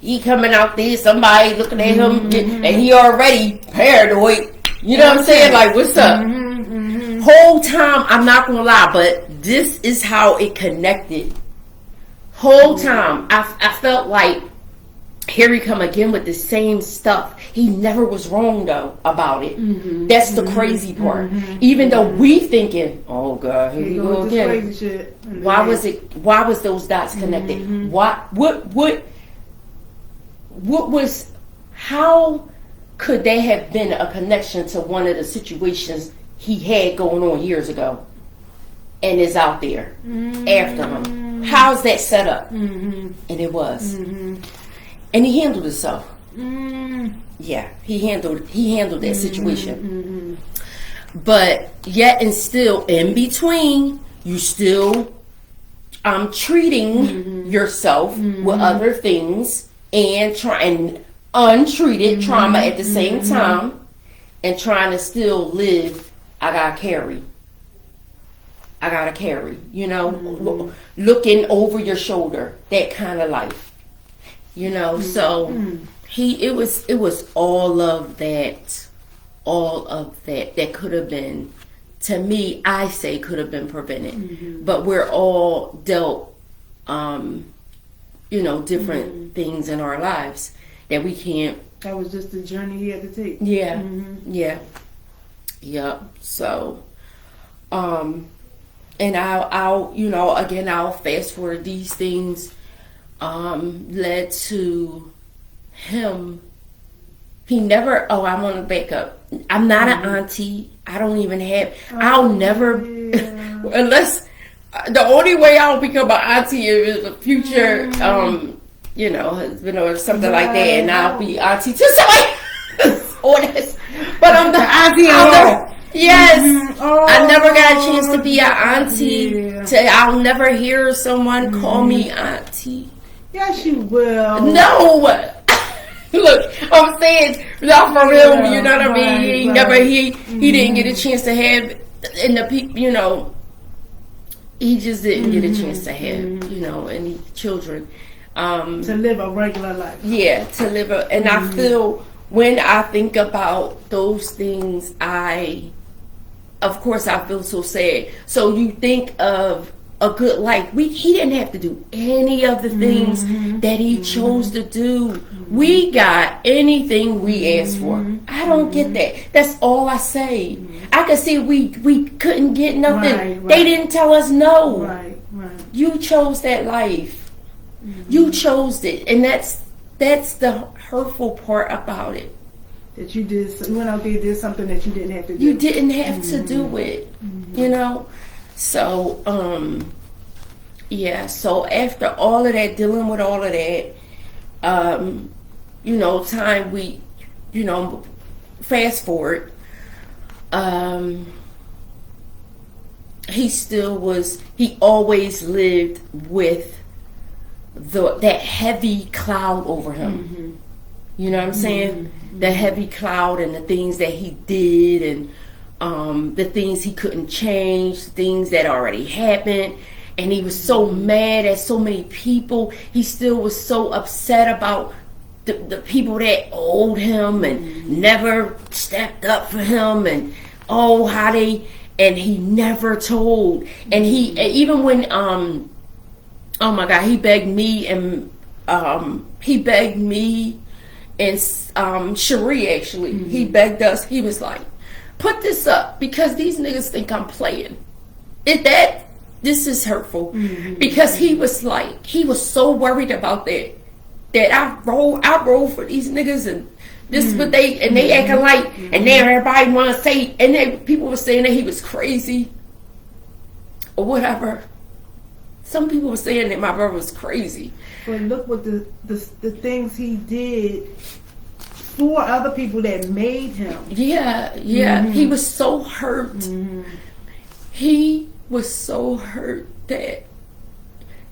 He coming out there, somebody looking at him, and he already paranoid. You know what I'm saying? Like, what's up? Whole time, I'm not gonna lie, but this is how it connected. Whole time, I felt like, here he come again with the same stuff. He never was wrong though about it. That's the crazy part. Even though we thinking, oh God, here we go again. Why was those dots connected? What was, how could there have been a connection to one of the situations he had going on years ago and is out there after him? How's that set up? And it was. And he handled himself. Yeah, he handled that situation. But yet and still, in between, you still treating yourself with other things and trying untreated trauma at the same time, and trying to still live. I gotta carry, you know, looking over your shoulder, that kind of life, you know. So it was all of that that could have been, to me, I say could have been prevented. But we're all dealt, you know, different things in our lives that we can't. That was just the journey he had to take. Yeah. Yep. So, and I'll, you know, again, I'll fast forward these things, led to him. He never, I want to back up. I'm not an auntie. I don't even have, I'll never, unless, the only way I'll become an auntie is a future, you know, husband or something like that, and I'll be auntie to somebody. But I'm the auntie. Yes, I never got a chance to be an auntie. I'll never hear someone call me auntie. Yes, you will. No. Look, I'm saying, not for him. You know what I mean? He didn't get a chance to have, and the people, you know, he just didn't get a chance to have, you know, any children. To live a regular life. Yeah, to live and I feel, when I think about those things, of course I feel so sad. So you think of a good life. He didn't have to do any of the things that he chose to do. We got anything we asked for. I don't get that. That's all I say. I could see we couldn't get nothing. Right. They didn't tell us no. Right. You chose that life. You chose it, and that's the hurtful part about it. That you went out there and did something that you didn't have to do. You didn't have to do it, you know. So, yeah. So after all of that, dealing with all of that, you know, time we, you know, fast forward, he always lived with that heavy cloud over him. You know what I'm saying? The heavy cloud and the things that he did, and the things he couldn't change, things that already happened. And he was so mad at so many people. He still was so upset about the people that owed him and never stepped up for him, and and he never told. And he, even when oh my God, he begged me and Cherie, actually. He begged us. He was like, put this up because these niggas think I'm playing. this is hurtful because he was so worried about that I roll for these niggas and this is what they acting like, and then everybody want to say, and then people were saying that he was crazy or whatever. Some people were saying that my brother was crazy. But look what the things he did for other people that made him. Yeah. He was so hurt. He was so hurt that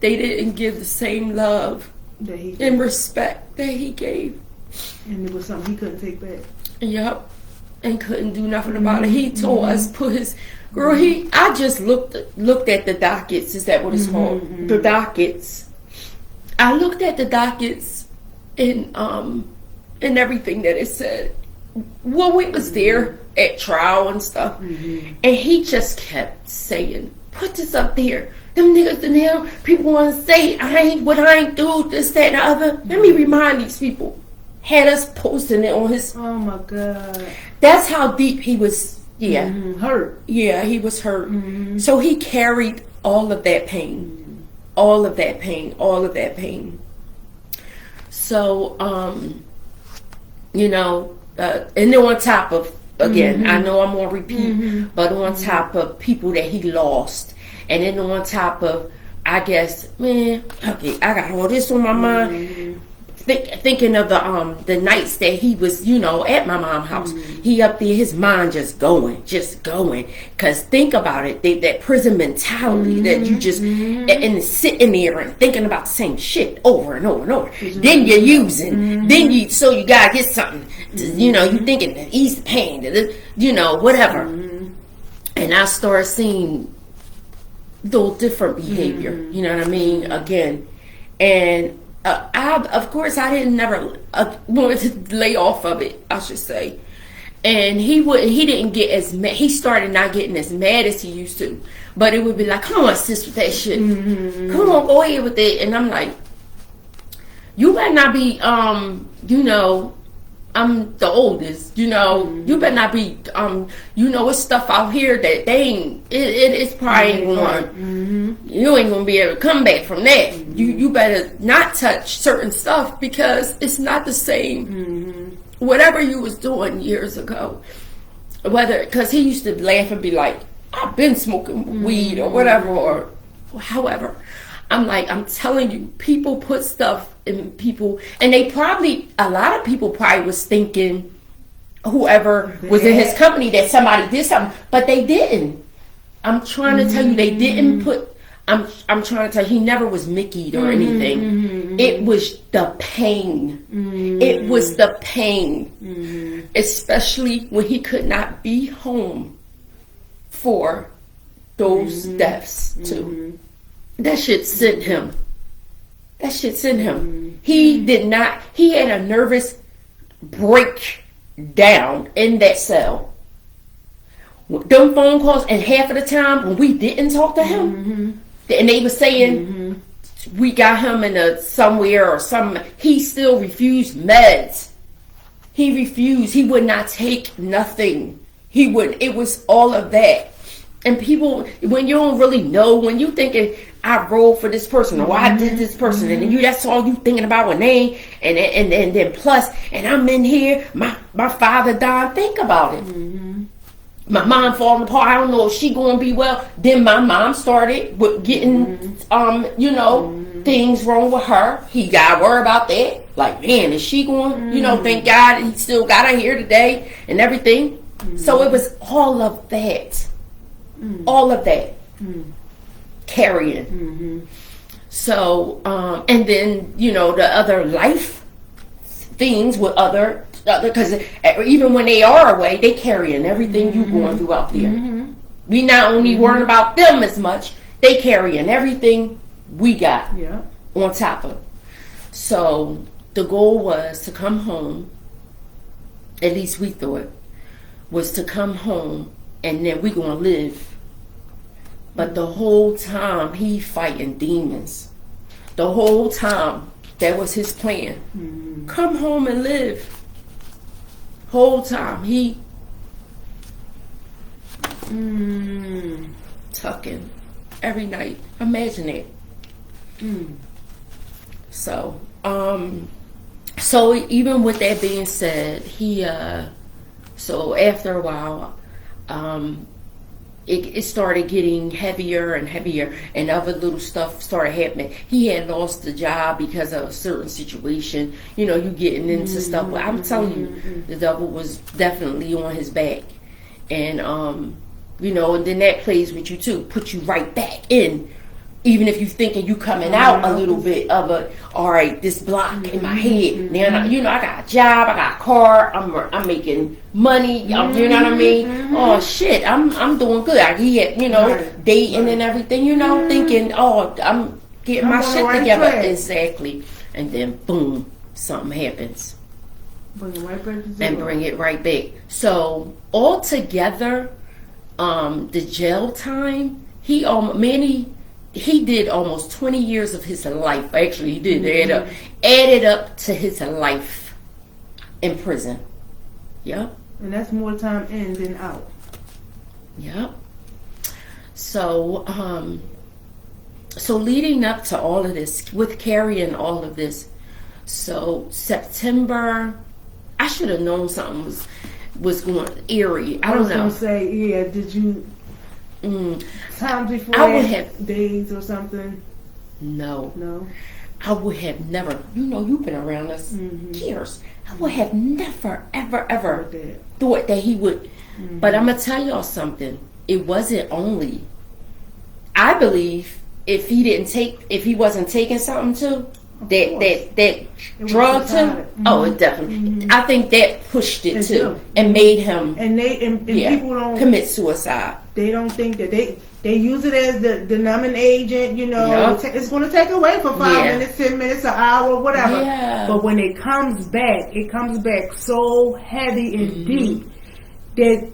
they didn't give the same love and respect that he gave. And it was something he couldn't take back. Yep. And couldn't do nothing about it. He told us put his girl. I just looked at the dockets. Is that what it's called? The dockets. I looked at the dockets and everything that it said. Well, we was there at trial and stuff, and he just kept saying, "Put this up there. Them niggas in there. People want to say I ain't do this, that, and the other." Let me remind these people. Had us posting it on his. Oh my God. That's how deep he was. Yeah, hurt. Yeah, he was hurt. So he carried all of that pain, all of that pain, all of that pain. So, and then on top of, again, I know I'm on repeat, but on top of people that he lost, and then on top of, I guess, man, okay, I got all this on my mind. Thinking of the nights that he was, at my mom's house, he up there, his mind just going. Cause think about it, that prison mentality that you just and sitting there and thinking about the same shit over and over and over. Then you're using, so you gotta get something. You thinking that ease the pain, whatever. And I started seeing little different behavior. You know what I mean? Again, and. Of course, I didn't never wanted to lay off of it, I should say. And he didn't get as mad. He started not getting as mad as he used to. But it would be like, come on, sis, with that shit. Come on, go ahead with it. And I'm like, you better not be, I'm the oldest, you better not be, it's stuff out here that they ain't, it's probably ain't going, you ain't going to be able to come back from that. You better not touch certain stuff because it's not the same. Whatever you was doing years ago, because he used to laugh and be like, I've been smoking weed or whatever, or however. I'm like, I'm telling you, people put stuff in people, and a lot of people probably was thinking whoever was in his company that somebody did something, but they didn't. I'm trying to tell you, they didn't put, I'm trying to tell you, he never was Mickey'd or anything. It was the pain. It was the pain. Especially when he could not be home for those deaths too. That shit sent him. He had a nervous breakdown in that cell. Them phone calls, and half of the time when we didn't talk to him, and they were saying we got him in somewhere or something, he still refused meds. He refused. He would not take nothing. It was all of that. And people, when you don't really know, when you thinking, I rolled for this person, or I did this person, and that's all you thinking about when they, and then plus, and I'm in here, my father died, think about it. My mom falling apart, I don't know if she gonna be well. Then my mom started with getting, things wrong with her. He got worried about that. Like, man, is she going, thank God he still got her here today and everything. So it was all of that. All of that. Carrying. So, and then, the other life things with other, because even when they are away, they carrying everything you going through out there. We not only worrying about them as much, they carrying everything we got on top of. So the goal was to come home, at least we thought, was to come home and then we gonna live. But the whole time he fighting demons. The whole time that was his plan. Come home and live. Whole time he tucking. every night. Imagine it. Mm. So, so even with that being said, so after a while, it started getting heavier and heavier, and other little stuff started happening. He had lost the job because of a certain situation. You know, you getting into stuff. But I'm telling you, the devil was definitely on his back. And, you know, and then that plays with you too. Put you right back in. Even if you thinking you coming out a little bit of a, all right, this block in my head. Now, you know, I got a job, I got a car, I'm making money. You know what I mean? Oh shit, I'm doing good. He had, you know, dating and everything. You know, thinking, oh, I'm getting my shit together. Exactly. And then boom, something happens. Bring it right back to zero. And bring it right back. So altogether, the jail time, he did almost 20 years of his life. Actually, he did. Added up to his life in prison. Yep. And that's more time in than out. Yep. So, so leading up to all of this, with carrying all of this, so September, I should have known something was going eerie. I don't know. I was going to say, yeah, did you... times before I would have days or something. No. I would have never. You know, you've been around us years. I would have never, ever thought that he would. But I'm gonna tell y'all something. It wasn't only. I believe if he wasn't taking something too, that drug too. Oh, it definitely. I think that pushed it too, and made him. And people don't commit suicide. They don't think that they use it as the numbing agent. You know, it's going to take away for 5 minutes, 10 minutes, an hour, whatever. Yeah. But when it comes back so heavy and deep that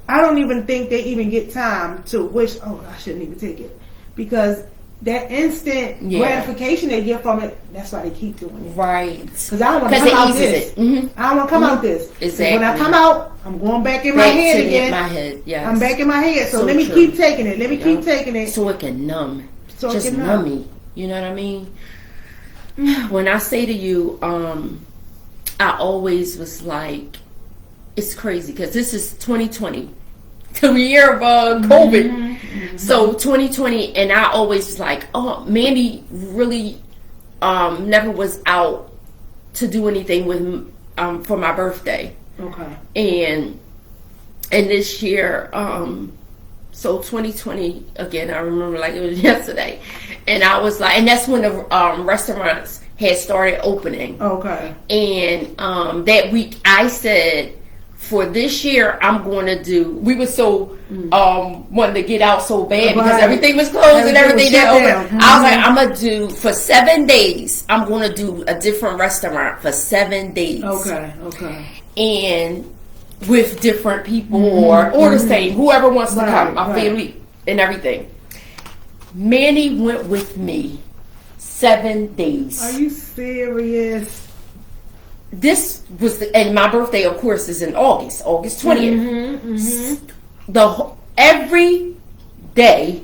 I don't even think they even get time to wish. Oh, I shouldn't even take it, because that instant gratification they get from it, that's why they keep doing it. Right. Because I don't want to come out this. I don't want to come out this. Exactly. When I come out, I'm going back in my head again. My head, yes. I'm back in my head. So let me keep taking it. Let me keep taking it. So it can numb. Just numb me. You know what I mean? When I say to you, I always was like, it's crazy because this is 2020. The year of COVID. So 2020, and I always was like, oh, Mandy really never was out to do anything with for my birthday. Okay. And this year, so 2020 again, I remember like it was yesterday, and I was like, and that's when the restaurants had started opening. Okay. And that week, I said, for this year, I'm going to do. We were so wanting to get out so bad because everything was closed and everything that open. I was like, I'm gonna do for 7 days. I'm going to do a different restaurant for 7 days. Okay. And with different people or the same, whoever wants to come, my family and everything. Manny went with me 7 days. Are you serious? This was and my birthday, of course, is in August 20th. Every day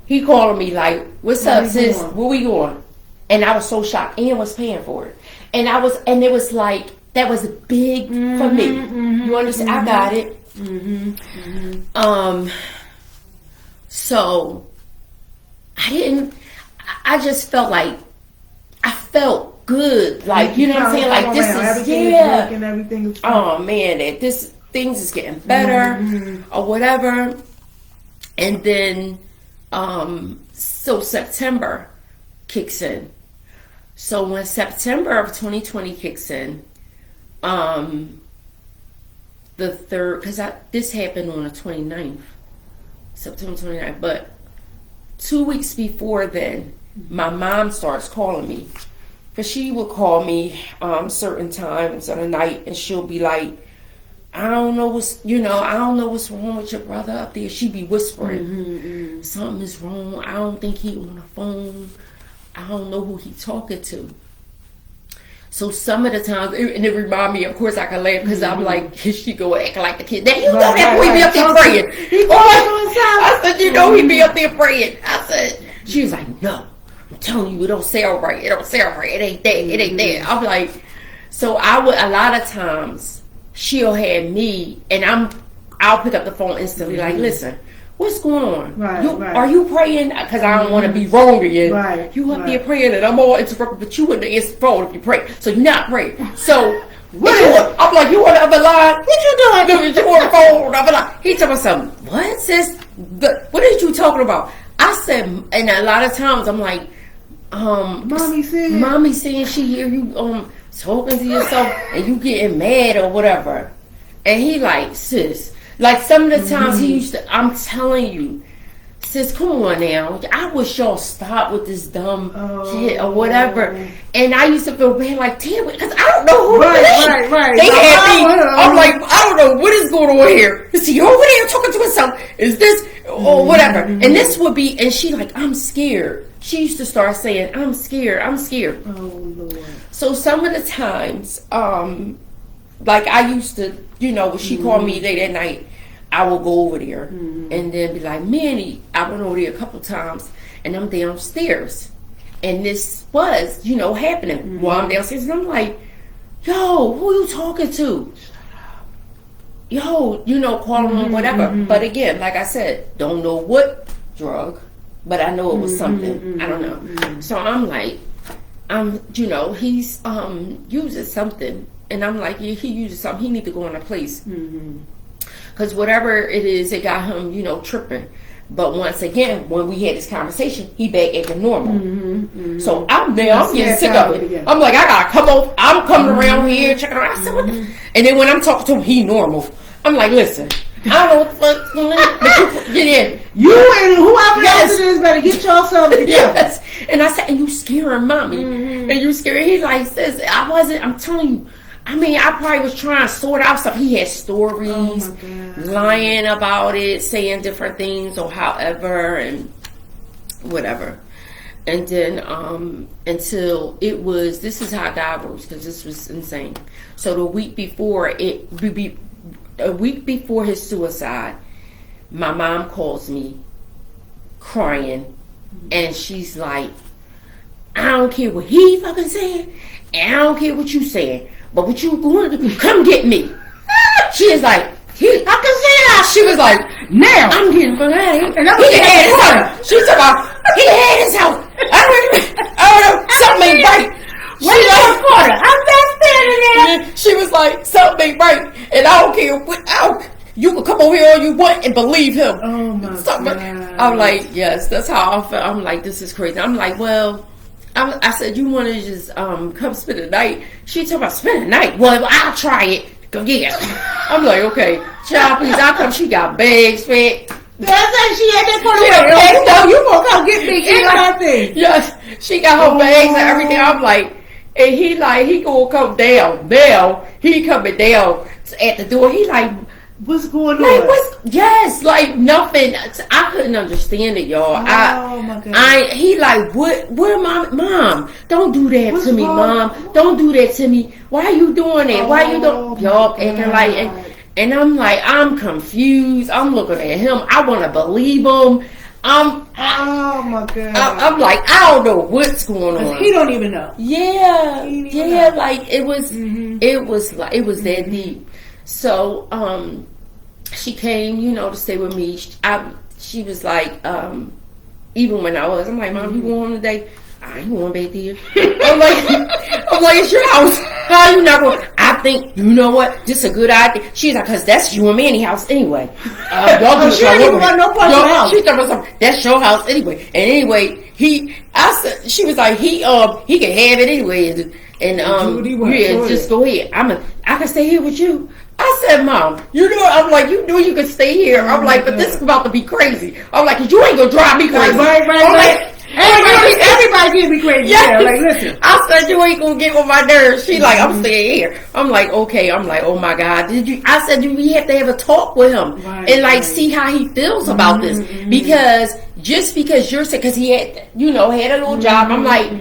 he called me like, "What's up, sis? Where we going?" And I was so shocked. And was paying for it, and it was like that was big for me. You understand? I got it. So I just felt like I felt good, like, you know what I'm saying, like this is everything is oh man, that this things is getting better or whatever. And then so September kicks in. So when September of 2020 kicks in, the 3rd, because this happened on the 29th, September 29th, but 2 weeks before then, my mom starts calling me. Because she would call me certain times of the night, and she'll be like, I don't know what's wrong with your brother up there. She'd be whispering, something is wrong. I don't think he on the phone. I don't know who he talking to. So some of the times, and it remind me, of course, I can laugh because I'm like, she go acting like the kid. Now, you know that boy be up there praying. I said, you know he be up there praying. I said, she was like, no, I'm telling you, it don't sound right. It don't sound right. It ain't that. It ain't that. I'm like, so I would, a lot of times, she'll have me, and I'll pick up the phone instantly, like, listen, what's going on? Right, right. Are you praying? Because I don't want to be wrong again. Right, You up there praying, and I'm all interrupted, but you wouldn't answer the phone if you pray. So you're not praying. So what is it? I'm like, you on the other line? What you doing? You on the phone on the other line? He told me something. What, sis? What are you talking about? I said, and a lot of times I'm like, Mommy saying she hear you talking to yourself and you getting mad or whatever. And he like, sis, like some of the times he used to, I'm telling you, sis, come on now. I wish y'all stop with this dumb shit or whatever. And I used to feel bad, like, damn it, because I don't know who it is. Right. They had me. I'm like, I don't know what is going on here. Is he over there talking to himself? Is this or whatever? And this would be, and she like, I'm scared. She used to start saying, I'm scared. Oh Lord. So some of the times, like I used to, you know, when she called me late at night, I will go over there and then be like, Manny, I went over there a couple times and I'm downstairs. And this was, you know, happening while I'm downstairs. And I'm like, yo, who you talking to? Yo, you know, calling them whatever. But again, like I said, don't know what drug, but I know it was something. I don't know. So I'm like, you know, he's using something. And I'm like, yeah, he uses something. He need to go in a place. Because whatever it is, it got him, you know, tripping. But once again, when we had this conversation, he back acting normal. So I'm there, I'm getting sick of it. I'm like, I gotta come over. I'm coming around here, checking around. I said, what the? And then when I'm talking to him, he normal. I'm like, listen, I don't know what the fuck's going on, but you get in. You and whoever else it is better get yourself together. Yes. And I said, and you scaring mommy. And you scaring. He like says, I'm telling you. I mean, I probably was trying to sort out stuff. He had stories, lying about it, saying different things or however and whatever. And then until it was, this is how God works, because this was insane. So the week before a week before his suicide, my mom calls me crying, and she's like, I don't care what he fucking saying, and I don't care what you saying. But what you going to do? Come get me. She is like, I can say that. She was like, now I'm getting from out of here. And he had his house. She was about, he had his house. I don't know, something ain't right. Where's your father? I'm not standing there. She was like, something ain't right. And I don't care what, you can come over here all you want and believe him. Oh my God. I'm like, yes, that's how I felt. I'm like, this is crazy. I'm like, well, I said, you want to just come spend the night? She told me, spend the night. Well, I'll try it. Go get it. I'm like, okay, child, please. I'll come. She got bags, fat. That's like she had that part of you gonna come get me anything. Yes, she got her bags and everything. I'm like, and he gonna come down. Now he coming down at the door. He like, what's going on? Like, yes, like nothing. I couldn't understand it, y'all. Oh my God. He like, what, mom, don't do that What's to me, wrong? mom. Don't do that to me. Why are you doing that? Why you don't, y'all acting like, and I'm like, I'm confused. I'm looking at him. I want to believe him. Oh my God. I'm like, I don't know what's going on. He don't even know. Yeah, like it was that deep. So, she came, you know, to stay with me. She was like, even when I'm like, Mom, you going home today? I ain't going back there. I'm like, it's your house. How you not going? I think, you know what? This is a good idea. She's like, cause that's you and Manny's house anyway. Y'all do she didn't even want no part of the house. She thought that's your house anyway. And anyway, she was like, he can have it anyway. And just go ahead. I can stay here with you. I said, Mom, you know, I'm like, you knew you could stay here. I'm like, but this is about to be crazy. I'm like, 'cause you ain't gonna drive me crazy. Right. Everybody can be crazy. Yeah, like, listen. I said, you ain't gonna get on my nerves. She like, I'm staying here. I'm like, okay. I'm like, oh my God. I said, do we have to have a talk with him and like see how he feels about this? Because just because you're sick, because he had, you know, had a little job. I'm like,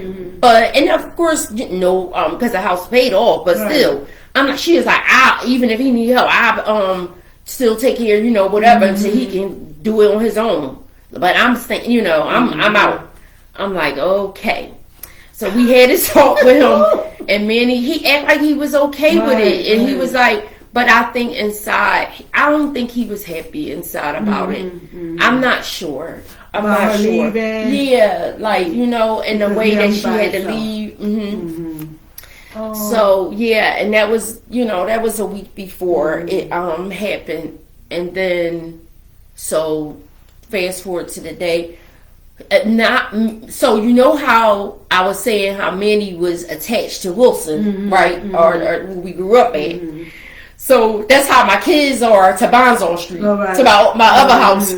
But, and of course, because the house paid off, but still, I'm like, she was like, even if he need help, I still take care, whatever, until he can do it on his own. But I'm saying, I'm out. I'm like, okay. So we had to talk with him, and Manny, he acted like he was okay with it, and he was like, but I think inside, I don't think he was happy inside about it. I'm not sure. I'm not sure. Leaving. Yeah, like, and the way that she had to leave. So yeah, and that was, that was a week before it happened, and then so fast forward to the day. So how I was saying how Manny was attached to Wilson, right? Or where we grew up at. So that's how my kids are to Bonzon Street, to my other house.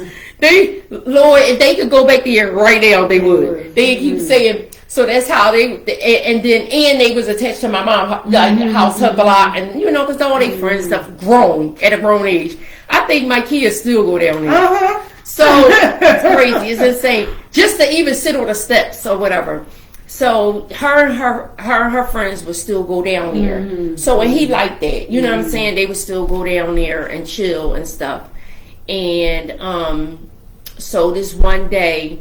Lord, if they could go back there right now, they would. They keep saying. So that's how and they was attached to my mom's house, her block, and because all their friends stuff grown at a grown age. I think my kids still go down there. So it's crazy. It's insane. Just to even sit on the steps or whatever. So her and her friends would still go down there. So and he liked that. You know what I'm saying? They would still go down there and chill and stuff. And so this one day,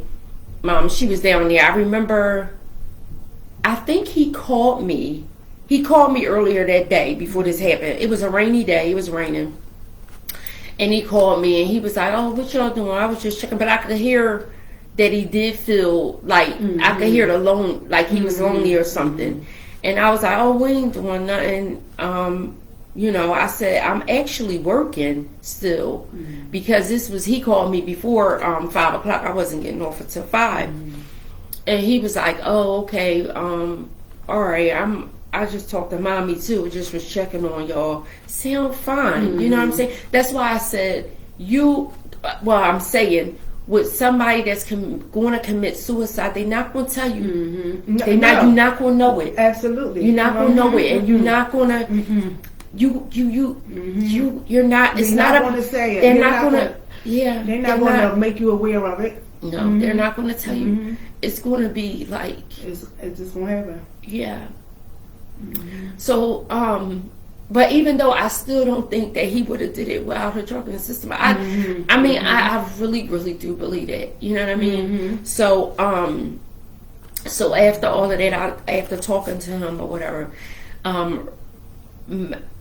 she was down there. I remember, I think he called me. He called me earlier that day before this happened. It was a rainy day. It was raining. And he called me and he was like, "Oh, what y'all doing?" I was just checking, but I could hear that he did feel like I could hear like he was lonely or something. And I was like, "Oh, we ain't doing nothing." I said, "I'm actually working still," because he called me before 5 o'clock. I wasn't getting off until 5. And he was like, "Oh, okay, all right, I just talked to mommy too, just was checking on y'all. Sound fine." You know what I'm saying? That's why I said, I'm saying, with somebody that's going to commit suicide, they're not going to tell you. You're not going to know it. Absolutely. You're not going to know it, and you're not going to, you're not, it's not going to say it. They're not going to, they're not going to make you aware of it. No, they're not going to tell you. It's going to be like, it's just going to happen. Yeah. So, but even though I still don't think that he would have did it without a drug in the system, I mean, I really, really do believe that. You know what I mean? So, so after all of that, after talking to him or whatever,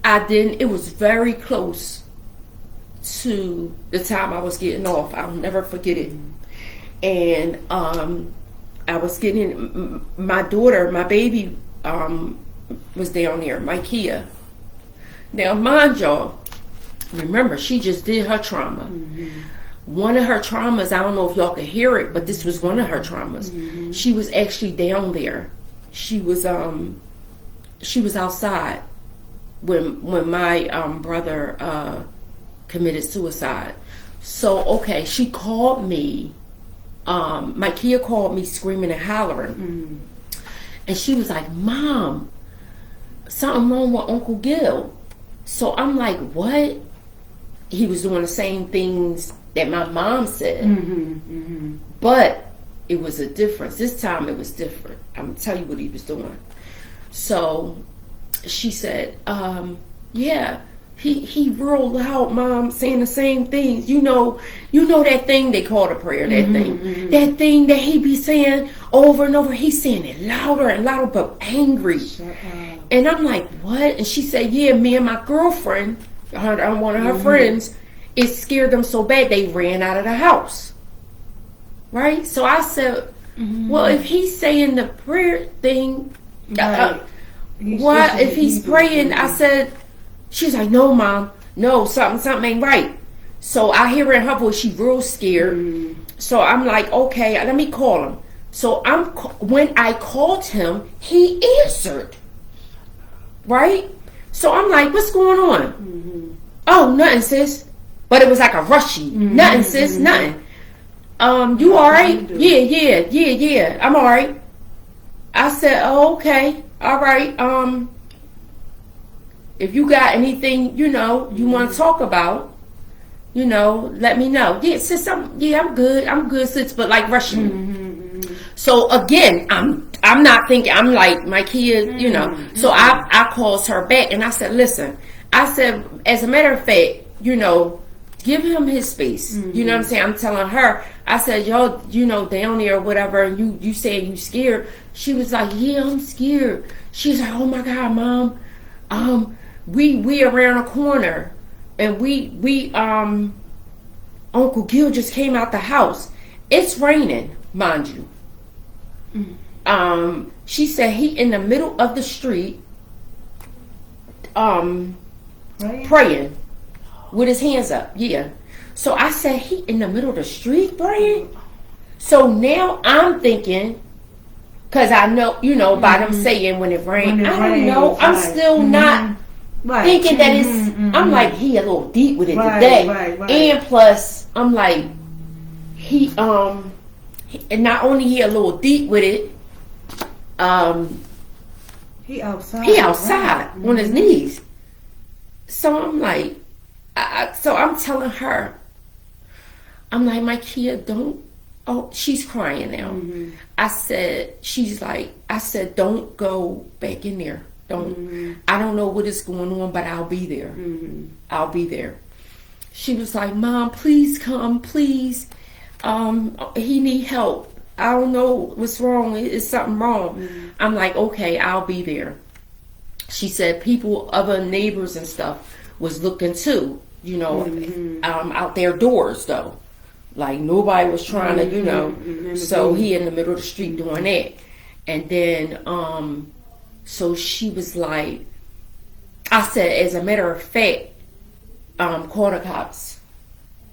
it was very close to the time I was getting off. I'll never forget it. And I was getting my daughter, my baby, was down there, Micaiah. Now, mind y'all, remember, she just did her trauma. One of her traumas, I don't know if y'all can hear it, but this was one of her traumas. She was actually down there. She was outside when my brother committed suicide. So, okay, she called me. Micaiah called me screaming and hollering. And she was like, "Mom, something wrong with Uncle Gil." So I'm like, what? He was doing the same things that my mom said. But it was a difference. This time it was different. I'm going to tell you what he was doing. So she said, yeah, he real loud, Mom, saying the same things. You know that thing they call a prayer, that thing that he be saying over and over. He's saying it louder and louder, but angry. And I'm like, what? And she said, yeah, me and my girlfriend, one of her friends, it scared them so bad they ran out of the house. Right? So I said, well, if he's saying the prayer thing, what if he's praying? I said, she's like, no, Mom, no, something ain't right. So I hear in her voice, she's real scared. So I'm like, okay, let me call him. So when I called him, he answered. Right? So I'm like, what's going on? Oh, nothing, sis. But it was like a rushy. Nothing, sis, nothing. You all right? Yeah. I'm all right. I said, oh, okay. All right. If you got anything, you want to talk about, let me know. Yeah, sis, I'm good. I'm good, sis, but like rushing. So again, I'm I'm not thinking, I'm like, my kid, you know. So I calls her back and I said, listen, I said, as a matter of fact, you know, give him his space. You know what I'm saying? I'm telling her, I said, y'all, you know, down there or whatever, and you saying you scared. She was like, yeah, I'm scared. She's like, oh my God, Mom, we around a corner and we Uncle Gil just came out the house. It's raining, mind you. She said he in the middle of the street praying with his hands up. Yeah. So I said, he in the middle of the street praying? So now I'm thinking, because I know, you know, by them saying when it rains, I don't know. I'm still not thinking that it's, I'm like, he a little deep with it today. And plus, I'm like, and not only he a little deep with it, he outside. He outside on his knees. So I'm like, so I'm telling her, I'm like, my kid, don't. Oh, she's crying now. I said, don't go back in there. Don't. I don't know what is going on, but I'll be there. I'll be there. She was like, Mom, please come, please. He need help. I don't know what's wrong. Is something wrong? I'm like, okay, I'll be there. She said people, other neighbors and stuff was looking too, you know, out their doors though. Like nobody was trying to, you know, so he in the middle of the street doing that. And then, so she was like, I said, as a matter of fact, call the cops.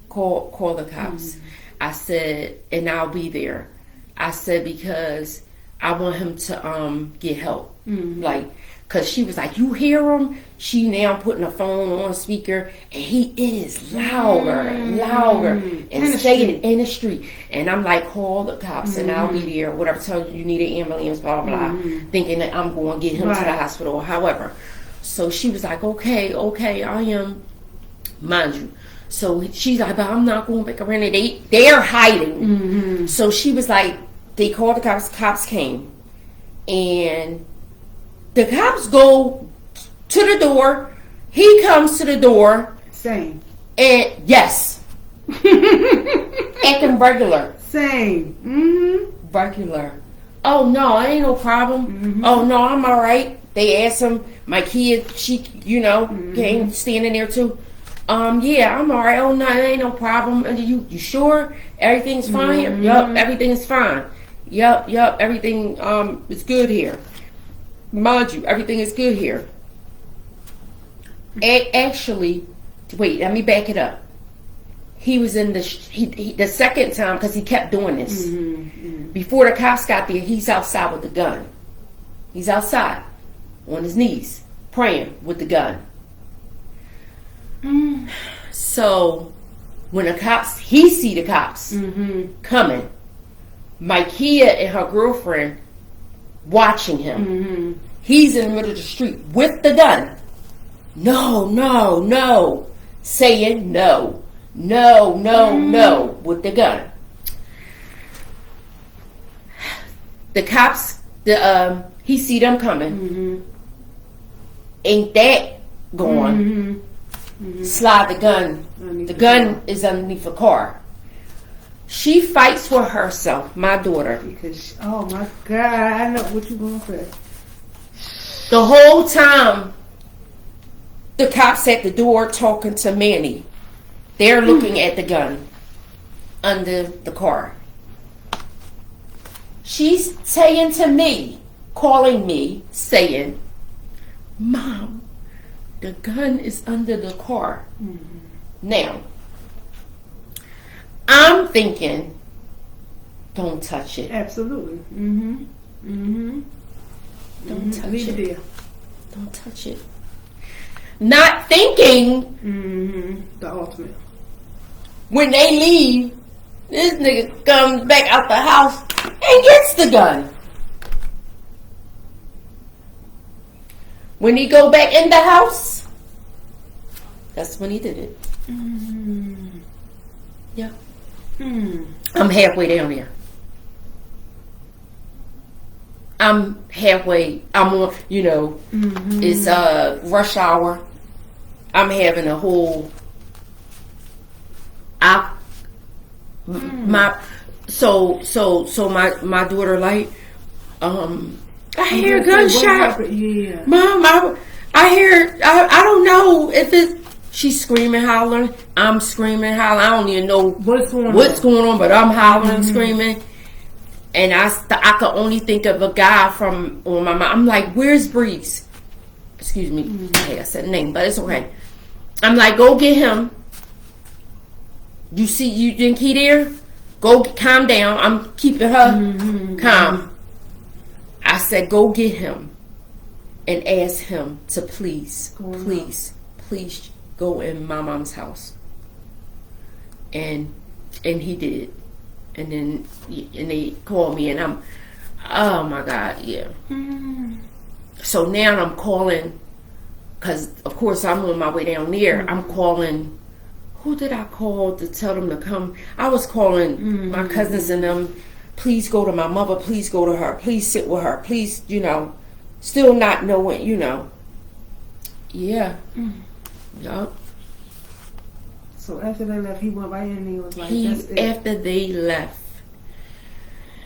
Call the cops. I said, and I'll be there. I said, because I want him to get help. Like, because she was like, you hear him? She now putting the phone on speaker, and it is louder and louder and staying in the street. And I'm like, call the cops and I'll be there. Whatever, tell you need an ambulance, blah, blah, blah. Thinking that I'm going to get him to the hospital or however. So she was like, okay, I am, mind you. So she's like, but I'm not going back around there. They're hiding. So she was like, they called the cops. Cops came. And the cops go to the door. He comes to the door. Same. And yes. Acting regular. Same. Regular. Oh, no, ain't no problem. Oh, no, I'm all right. They asked him. My kid, she, you know, came standing there too. Yeah, I'm all right. Oh, no, ain't no problem. You sure? Everything's fine? Yup, everything's fine. Yup, everything is good here. Mind you, everything is good here. Actually, wait, let me back it up. He was in the second time, because he kept doing this. Before the cops got there, he's outside with the gun. He's outside on his knees praying with the gun. So when the cops, he see the cops coming. My kid and her girlfriend watching him. He's in the middle of the street with the gun. No. Saying no with the gun. The cops, he see them coming. Ain't that going? Slide the gun. The gun is underneath a car. She fights for herself, my daughter. Because, oh my God, I know what you're going to say. The whole time, the cops at the door talking to Manny. They're looking at the gun under the car. She's saying to me, calling me, saying, Mom, the gun is under the car. Now, I'm thinking, don't touch it. Absolutely. Don't touch Leave it. it there. Don't touch it. Not thinking, the ultimate. when they leave, this nigga comes back out the house and gets the gun. When he go back in the house, that's when he did it. Yeah. I'm halfway down here. I'm halfway. I'm on. It's rush hour. I'm having a whole. My daughter like. I hear a gunshot. Yeah. Mom, I hear. I don't know if it's. She's screaming, hollering. I'm screaming, hollering. I don't even know what's going on, but I'm hollering and screaming. And I could only think of a guy on my mind. I'm like, where's Breeze? Excuse me. Hey, I said the name, but it's okay. I'm like, go get him. You think he there? Go calm down. I'm keeping her calm. I said, go get him and ask him to please go in my mom's house. And he did. And then they called me, and I'm, oh my God, yeah. So now I'm calling, because of course I'm on my way down there. I'm calling, who did I call to tell them to come? I was calling my cousins and them, please go to my mother, please go to her, please sit with her, please, still not knowing, Yeah. Yup. So after they left, he went right in and he was like, after they left.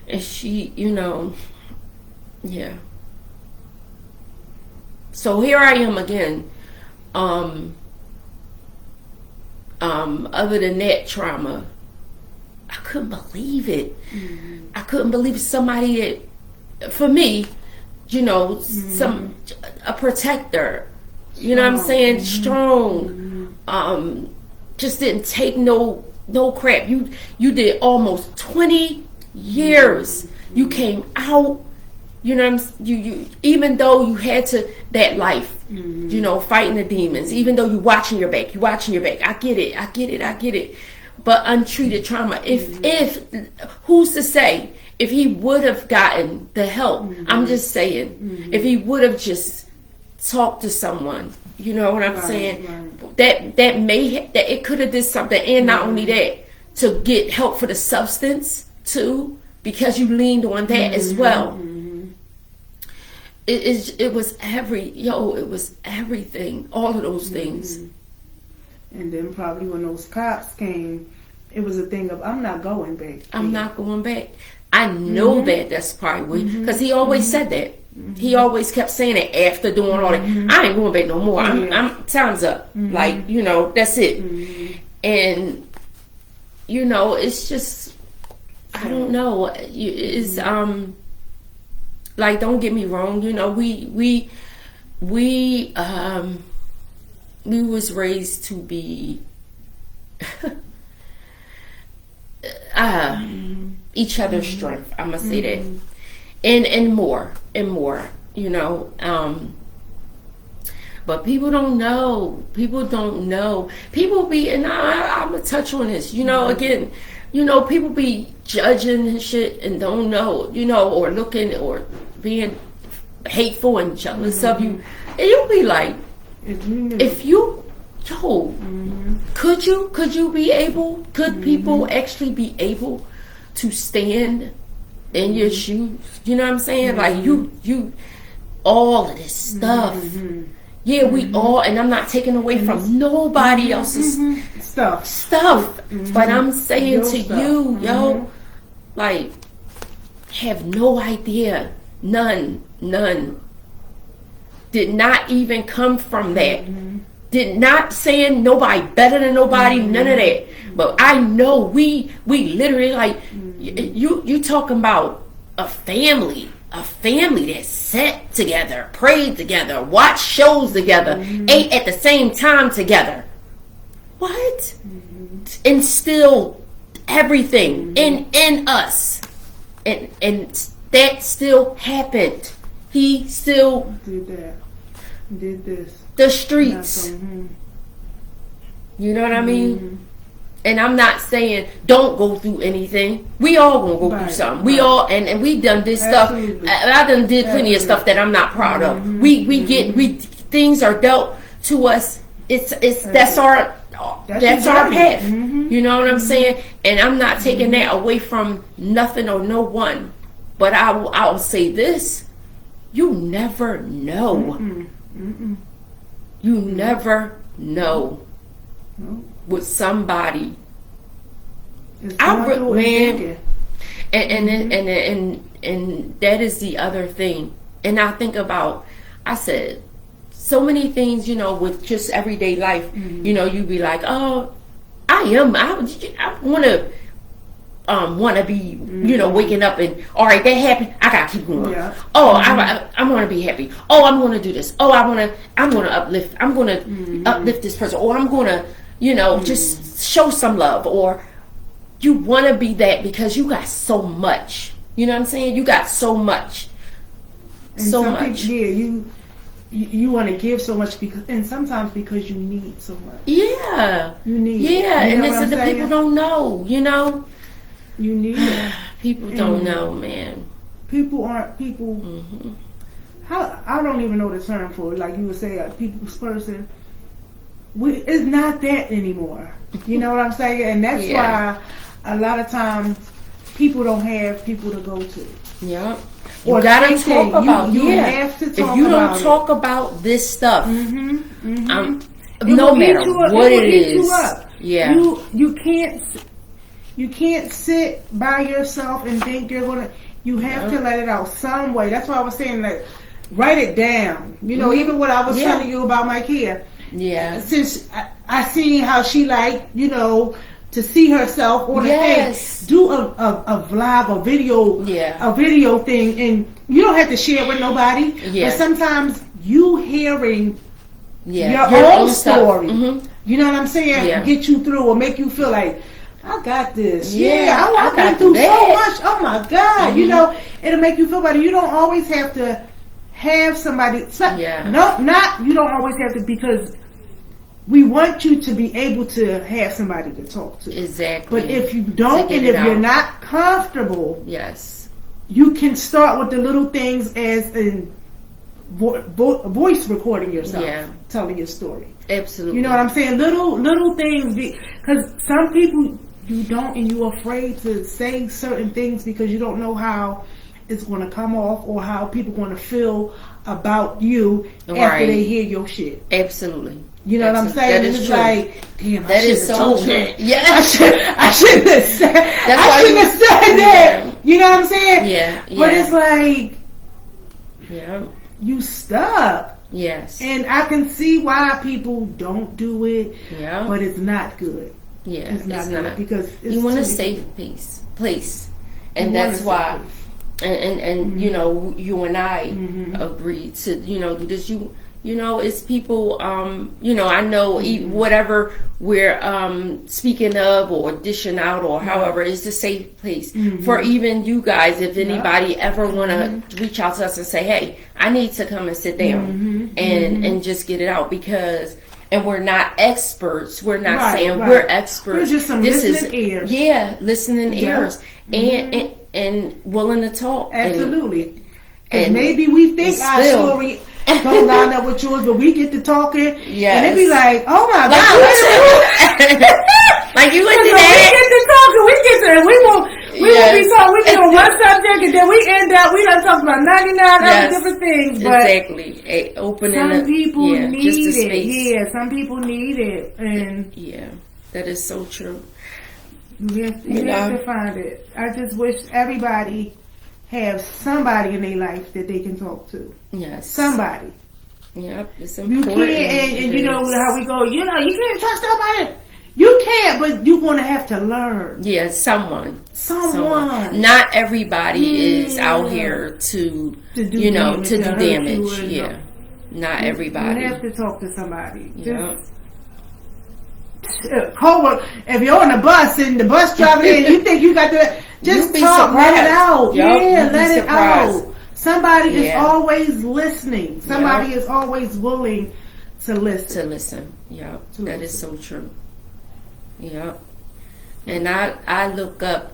And she, yeah. So here I am again. Other than that trauma, I couldn't believe it. I couldn't believe somebody that, for me, a protector, what I'm saying, strong, just didn't take no crap. You did almost 20 years. You came out, you even though you had that life, fighting the demons, even though you watching your back. I get it. But untreated trauma, if who's to say if he would have gotten the help, I'm just saying, if he would have just talked to someone, you know what I'm saying? Right. That it could have did something, and not only that, to get help for the substance too, because you leaned on that as well. It was everything, all of those things. And then probably when those cops came, it was a thing of, I'm not going back. I'm not going back. I know that's probably because he always said that. He always kept saying it after doing all that. I ain't going back no more. I'm time's up. Like, that's it. And it's just, I don't know. It's like, don't get me wrong. We was raised to be each other's strength. I must say that, and more. But people don't know. People be, and I'm gonna touch on this. Again, people be judging and shit and don't know. Or looking or being hateful and jealous of you, and you'll be like, if you could you be able, could people actually be able to stand in your shoes? You know what I'm saying? Like you all of this stuff. Yeah, we all, and I'm not taking away from nobody else's stuff. But I'm saying to you, like, have no idea. None. Did not even come from that. Did not saying nobody better than nobody, none of that. But I know we literally, like, you talking about a family that sat together, prayed together, watched shows together, ate at the same time together. What? Instilled everything in us, and that still happened. He still did this. The streets. You know what I mean? And I'm not saying don't go through anything. We all gonna go through something. We all and we done this stuff. I done did plenty of stuff that I'm not proud of. We things are dealt to us. That's our path. You know what I'm saying? And I'm not taking that away from nothing or no one. But I'll say this: you never know. You never know with somebody. Man, and that is the other thing. And I think about, I said, so many things, you know, with just everyday life. You know, you be like, oh, I want to be, you know, waking up and, all right, that happened, I gotta keep going. Oh, I want to be happy. Oh, I'm going to do this. Oh, I'm going to uplift. I'm going to uplift this person. Or I'm going to, you know, just show some love. Or you want to be that because you got so much. You know what I'm saying? You got so much. And so much. People, you want to give so much because, and sometimes because you need so much. Yeah. You need. Yeah, you know and the people don't know, you know. You need it. People don't know, man. People aren't people. I don't even know the term for it. Like you would say, a people's person. It's not that anymore. You know what I'm saying? And that's why a lot of times people don't have people to go to. Yeah. You gotta talk about you have to talk if you don't about talk about this stuff, no matter what it is, you can't sit by yourself and think you're gonna. You have to let it out some way. That's why I was saying that. Write it down. You know, even what I was telling you about my kid. Yeah. Since I seen how she like, you know, to see herself on the thing, do a vlog, a video thing, and you don't have to share it with nobody. But sometimes you hearing your own story, you know what I'm saying, get you through or make you feel like, I got this. I went through so much. Oh my God. You know, it'll make you feel better. You don't always have to have somebody. You don't always have to, because we want you to be able to have somebody to talk to. Exactly. But if you don't, and if you're not comfortable, you can start with the little things as in voice recording yourself, telling your story. Absolutely. You know what I'm saying? Little things, because some people you don't, and you're afraid to say certain things because you don't know how it's going to come off or how people going to feel about you after they hear your shit. Absolutely. You know what I'm saying? It's true. Like, damn, that is so true. Yeah, I shouldn't have said. That. You know what I'm saying? Yeah. But it's like, you stuck. Yes. And I can see why people don't do it. Yeah. But it's not good. Yeah, it's not good because you want a safe place, and that's why. And you know, you and I agreed to, you know, do this. You know, it's people, you know, I know whatever we're speaking of or dishing out or however, it's a safe place for even you guys. If anybody ever want to reach out to us and say, hey, I need to come and sit down and just get it out, because, and we're not experts. We're not saying we're experts. We're just some listening ears. Yeah, listening ears. And willing to talk. Absolutely. And maybe we think our story don't line up with yours, but we get to talking, and it be like, oh my God. Like you went to that. We won't be talking, we be on one subject, and then we end up, we done talk about 99 other different things. But exactly. Opening some people need just it. space. Yeah, some people need it. And that is so true. You have to find it. I just wish everybody have somebody in their life that they can talk to. Yes. Somebody. Yep. It's important. You can't, and you know how we go, you know, you can't trust nobody. You can't, but you're going to have to learn. Yeah, someone. Not everybody is out here to do damage. Yeah. Not everybody. You have to talk to somebody. If you're on the bus and the bus driver and you think you got to just talk, let it out. Let it out. Somebody is always listening. Somebody is always willing to listen. That is so true. And I look up,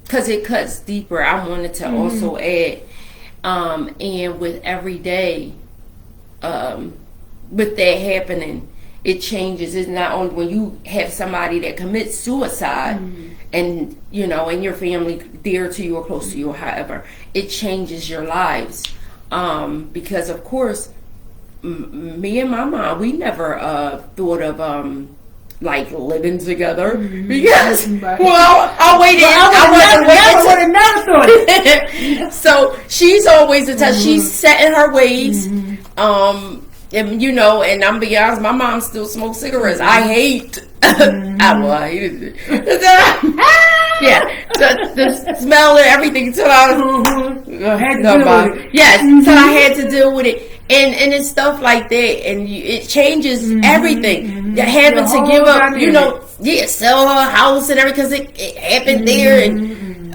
because it cuts deeper. I wanted to also add, and with every day, with that happening, it changes. It's not only when you have somebody that commits suicide, and and your family dear to you or close to you or however, it changes your lives. Because of course, me and my mom, we never thought of like living together, because I'll wait. I would never thought it. So she's always in touch. She's set in her ways. And and I'm be honest, my mom still smokes cigarettes. I hate. I hated it. Yeah, the smell and everything. Till I till I had to deal with it. And it's stuff like that, and it changes everything. Having to give up, sell her house and everything, because it happened there, and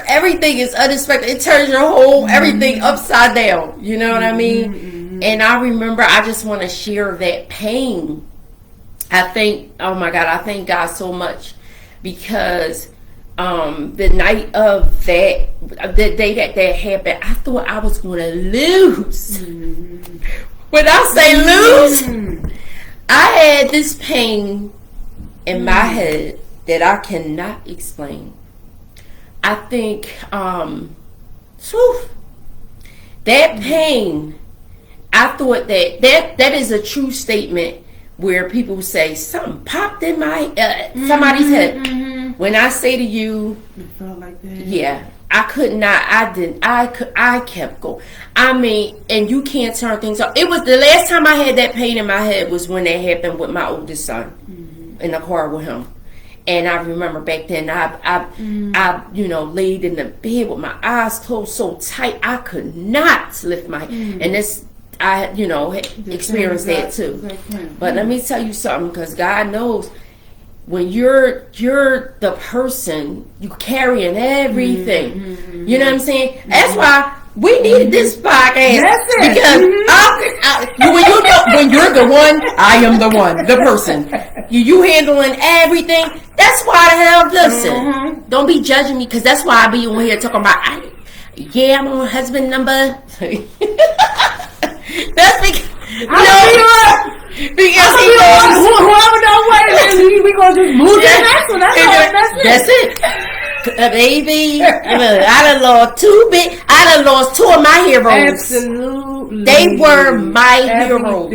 everything is unexpected. It turns your whole everything upside down. You know what I mean? And I remember, I just want to share that pain. I thank God so much, because the night of the day that happened, I thought I was going to lose. When I say lose, I had this pain in my head that I cannot explain. I think that pain, I thought that is a true statement, where people say something popped in my somebody's head. When I say to you, it felt like that. Yeah, I could not. I kept going. I mean, and you can't turn things off. It was the last time I had that pain in my head was when that happened with my oldest son in the car with him. And I remember back then, I laid in the bed with my eyes closed so tight I could not lift my. And this, I experienced that too. But let me tell you something, because God knows. When you're the person, you carrying everything. You know what I'm saying? That's why we needed this podcast. That's it. Because when you're the one, I am the one, the person. You handling everything. That's why the hell, listen. Don't be judging me, because that's why I be on here talking about, I'm on husband number. That's because, because whoever knows what it is, we gonna just move to the next one. That's it. Baby, I done lost two of my heroes. Absolutely, they were my heroes.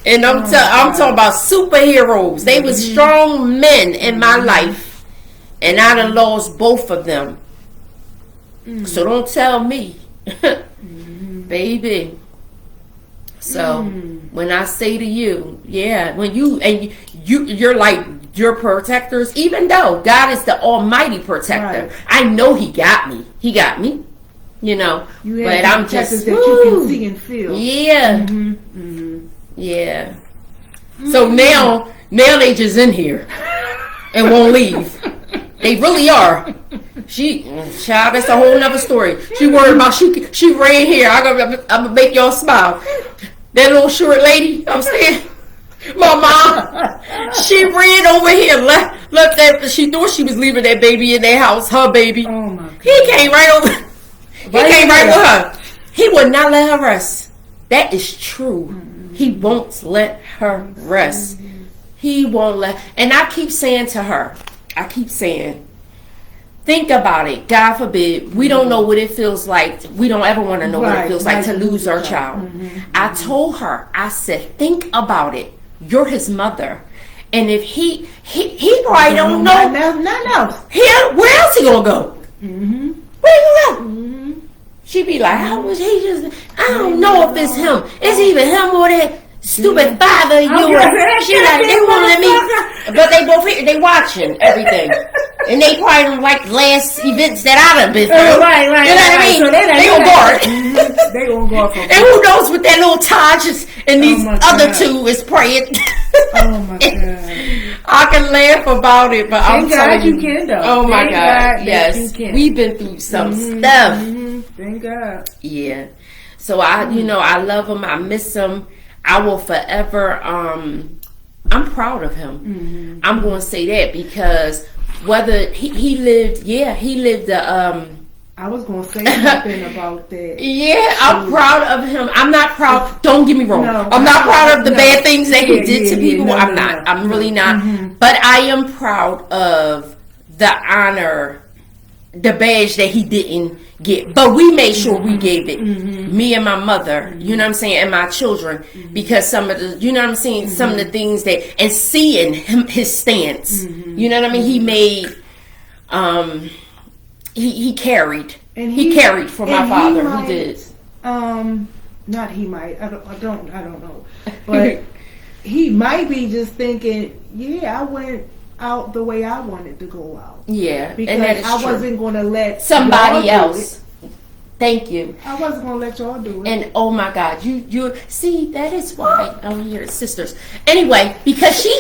And I'm talking about superheroes. They were strong men in my life, and I done lost both of them. So don't tell me, baby. So when I say to you, when you're like your protectors, even though God is the almighty protector, right. I know He got me. But I'm just that you can see and feel. Yeah. Yeah. So now they just in here and won't leave. They really are. Child, that's a whole nother story. She worried about she ran here. I'm gonna make y'all smile. That little short lady upstairs, my mom, she ran over here, left that. She thought she was leaving that baby in their house, her baby. Oh my God. He came right over. He came right with her. He would not let her rest. That is true. He won't let her rest. He won't let. And I keep saying to her, think about it. God forbid, we don't know what it feels like. We don't ever want to know what it feels like to lose our child. I told her, I said, think about it. You're his mother. And if he probably don't know. Nothing else. Where else he gonna go? Where he gonna go? She be like, how was he just? I don't know if it's him. It's either him or that stupid father of yours. She like, they won't let me. But they both here, they watching everything. And they probably don't like last events that I done been through. Right. You know what I mean? So they gonna guard. They gonna guard for. And who knows what that little Taj is and these other two is praying. Oh my God. I can laugh about it, but I'm telling you can though. Oh my God, yes. We've been through some stuff. Thank God. Yeah. So I love him. I miss him. I will forever. I'm proud of him. I'm going to say that because whether he lived. I was going to say something about that. Yeah, I'm proud of him. I'm not proud. Don't get me wrong. I'm not proud of the bad things that he did to people. I'm not. I'm really not. But I am proud of the honor, the badge that he didn't get, but we made sure we gave it. Me and my mother, you know what I'm saying, and my children, because some of the, you know what I'm saying, some of the things that, and seeing him, his stance, you know what I mean, he made, he carried, And he carried for my father. might, He did. Not he might. I don't know. But he might be just thinking, yeah, I went out the way I wanted to go out. Yeah, Because and that is I true. wasn't going to let Somebody y'all do else. Thank you. it. I wasn't going to let y'all do it. And oh my God, you see, that is why I'm here, sisters. Anyway, because she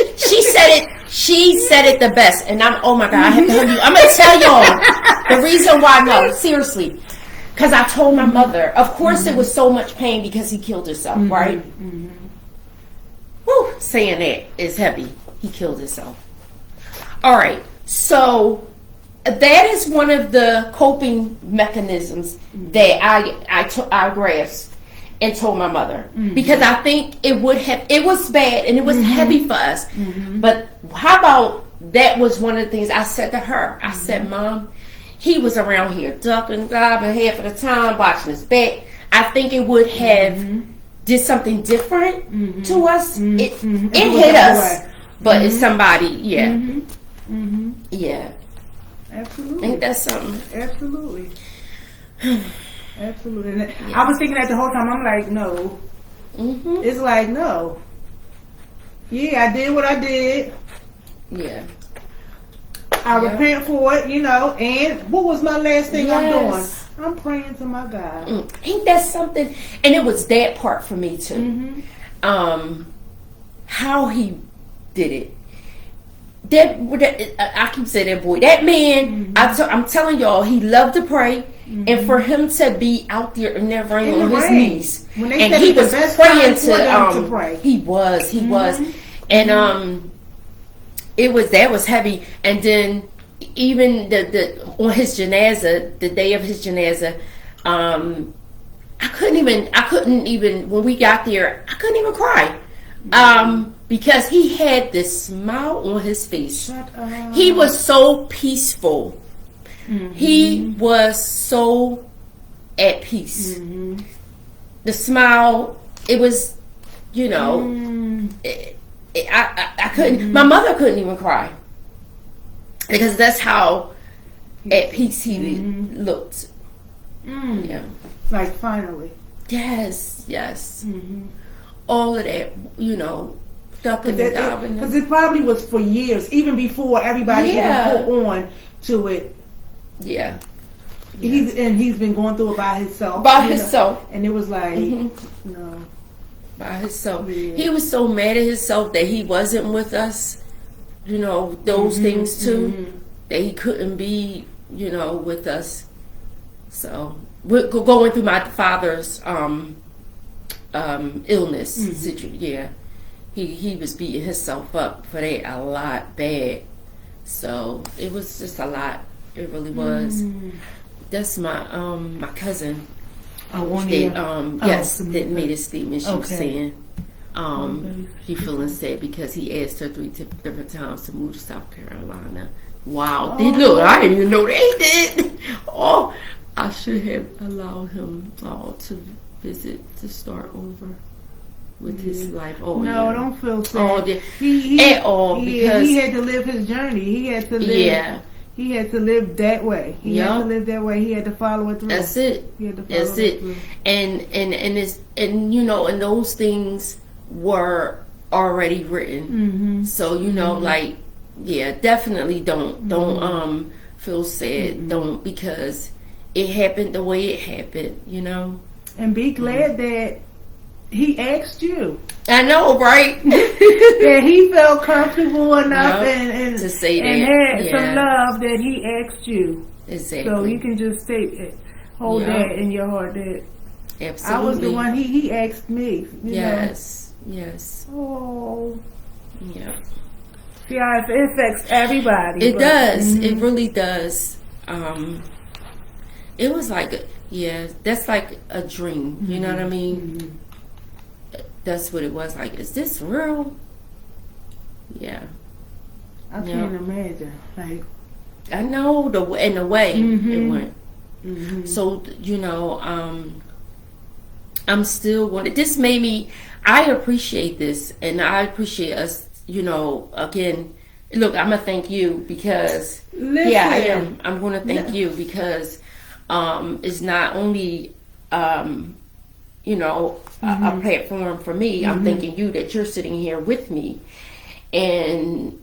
said it the best, and oh my God, I have to tell you. I'm gonna tell y'all the reason why. No, seriously, because I told my mother. Of course, it was so much pain because he killed himself, right? Whew, saying that is heavy. He killed himself. All right, so that is one of the coping mechanisms that I grasped and told my mother, because I think it was bad and it was heavy for us. But how about that was one of the things I said to her. I said, Mom, he was around here ducking, diving half of the time, watching his back. I think it would have did something different to us. It hit us, but it's somebody, yeah. Yeah. Absolutely. Ain't that something? Absolutely. Absolutely. And I was thinking that the whole time. I'm like, no. It's like, no. Yeah, I did what I did. Yeah. I repent for it, you know. And what was my last thing I'm Yes. doing? I'm praying to my God. Ain't that something? And it was that part for me too. How he did it. That I keep saying that boy. That man, I'm telling y'all, he loved to pray, and for him to be out there in that rain on his knees, When they and said he it's the was best praying time for them to pray. He was, and that was heavy. And then even the on his janaza, the day of his janaza, I couldn't even when we got there, I couldn't even cry. Because he had this smile on his face. He was so peaceful. He was so at peace. The smile, it was, you know, I couldn't, my mother couldn't even cry. Because that's how at peace he looked. Yeah. Like, finally. Yes. All of that, you know. Because it probably was for years, even before everybody even caught on to it. Yeah. He's been going through it by himself. And it was like, no. By himself. Yeah. He was so mad at himself that he wasn't with us, you know, those things too. That he couldn't be, you know, with us. So, we're going through my father's illness situation. Yeah. He was beating himself up for that a lot bad. So it was just a lot. It really was. That's my my cousin. That made a statement. She was saying he feeling sad because he asked her 3 different times to move to South Carolina. Wow. Look, I didn't even know they did. Oh, I should have allowed him to visit to start over with his life. Don't feel sad. Because he had to live his journey. He had to live. He had to live that way. He had to live that way. He had to follow it through. That's it. That's it. And you know, and those things were already written. So you know, like, definitely don't feel sad. Don't, because it happened the way it happened. You know, and be glad that he asked you. I know, right? That he felt comfortable enough and to say that, and had some love that he asked you. Exactly. So you can just hold that in your heart. That absolutely, I was the one he asked me. Yes. Oh. Yeah. See how it affects everybody. It does. It really does. It was like, that's like a dream. You know what I mean? That's what it was like. Is this real? Yeah. I can't imagine. Like, I know in the way it went. So, I'm still wanting. This made me. I appreciate this, and I appreciate us. Again, look, I'm gonna thank you because Listen. I am. I'm gonna thank you because it's not only a platform for me. I'm thanking you that you're sitting here with me, and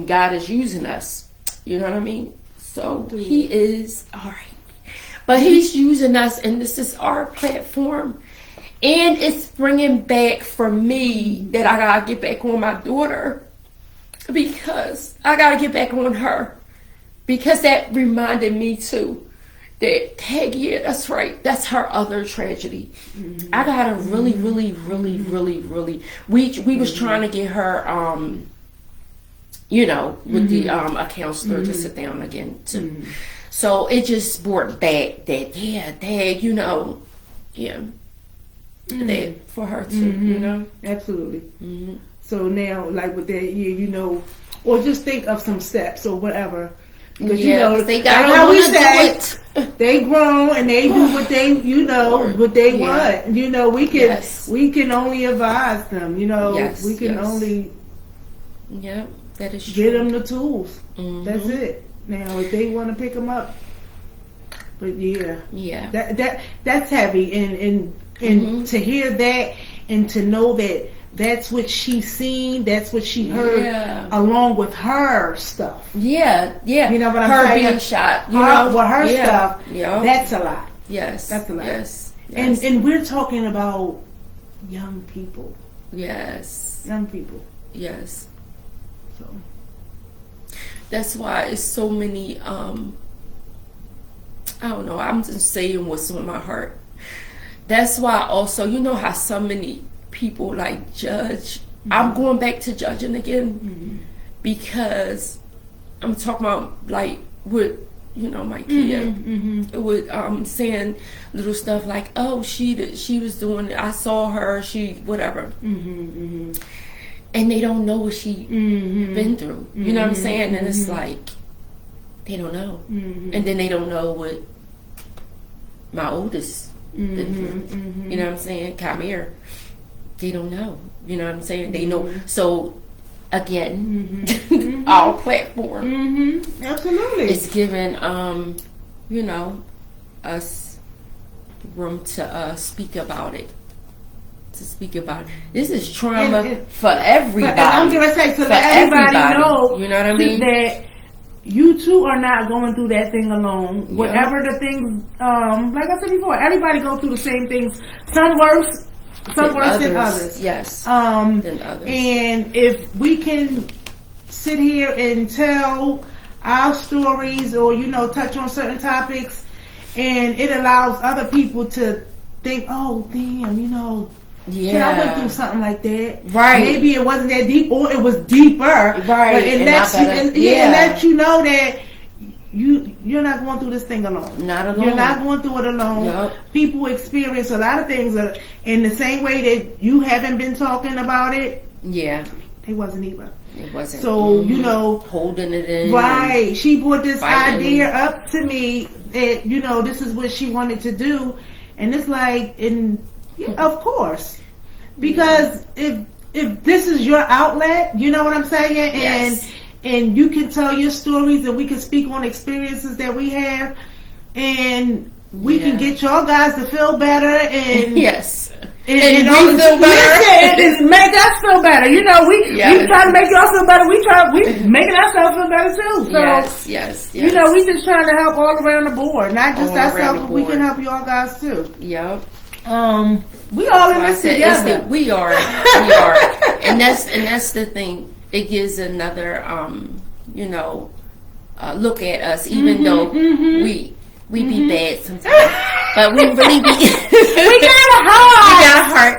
God is using us. You know what I mean? So He is all right. But He's using us, and this is our platform. And it's bringing back for me that I got to get back on my daughter. Because I got to get back on her. Because that reminded me, too, that, hey, yeah, that's right. That's her other tragedy. I got to really, we was trying to get her, with the a counselor to sit down again, too. So it just brought back that, that for her too, Absolutely. So now, like with that, or just think of some steps or whatever. Because they got like how we say, it. They grown and they do what they, what they want. We can only advise them. We can only that is get true. them the tools. That's it. Now, if they want to pick them up, but that's heavy, and to hear that and to know that that's what she seen, that's what she heard, along with her stuff. Yeah. You know what I'm her saying? Being shot. With her stuff. That's a lot. Yes. That's a lot. Yes. And we're talking about young people. Yes. Young people. Yes. So that's why it's so many. I don't know. I'm just saying what's on my heart. That's why also, how so many people like judge. I'm going back to judging again because I'm talking about like with my kid with saying little stuff like, oh, she was doing it. I saw her. She whatever. And they don't know what she been through. You know what I'm saying? And it's like they don't know. And then they don't know what my oldest been through. You know what I'm saying? Kamir. They don't know. You know what I'm saying? They know. So again, our platform. Absolutely. It's giving us room to speak about it. This is trauma for everybody. But I'm gonna say so that everybody know, you know what I mean, that you too are not going through that thing alone. Whatever the things, like I said before, everybody go through the same things. Some worse than others. Yes. Than others. And if we can sit here and tell our stories, or touch on certain topics, and it allows other people to think, oh damn, I went through something like that. Right. Maybe it wasn't that deep, or it was deeper. Right. But it lets you know that you're not going through this thing alone. Not alone. You're not going through it alone. Yep. People experience a lot of things in the same way that you haven't been talking about it. Yeah. It wasn't either. It wasn't. So, holding it in. Right. She brought this fighting. idea up to me that, this is what she wanted to do. And it's like, of course. Because if this is your outlet, you know what I'm saying? Yes. And you can tell your stories, and we can speak on experiences that we have, and we can get y'all guys to feel better, and yes. And we feel better. And make us feel better. We try to make y'all feel better. We making ourselves feel better too. So yes. we just trying to help all around the board, not just ourselves, but we can help y'all guys too. Yep. We all in this together. We are, and that's the thing. It gives another, look at us. Even though we be bad sometimes, but we really be. we got a heart. We got a heart.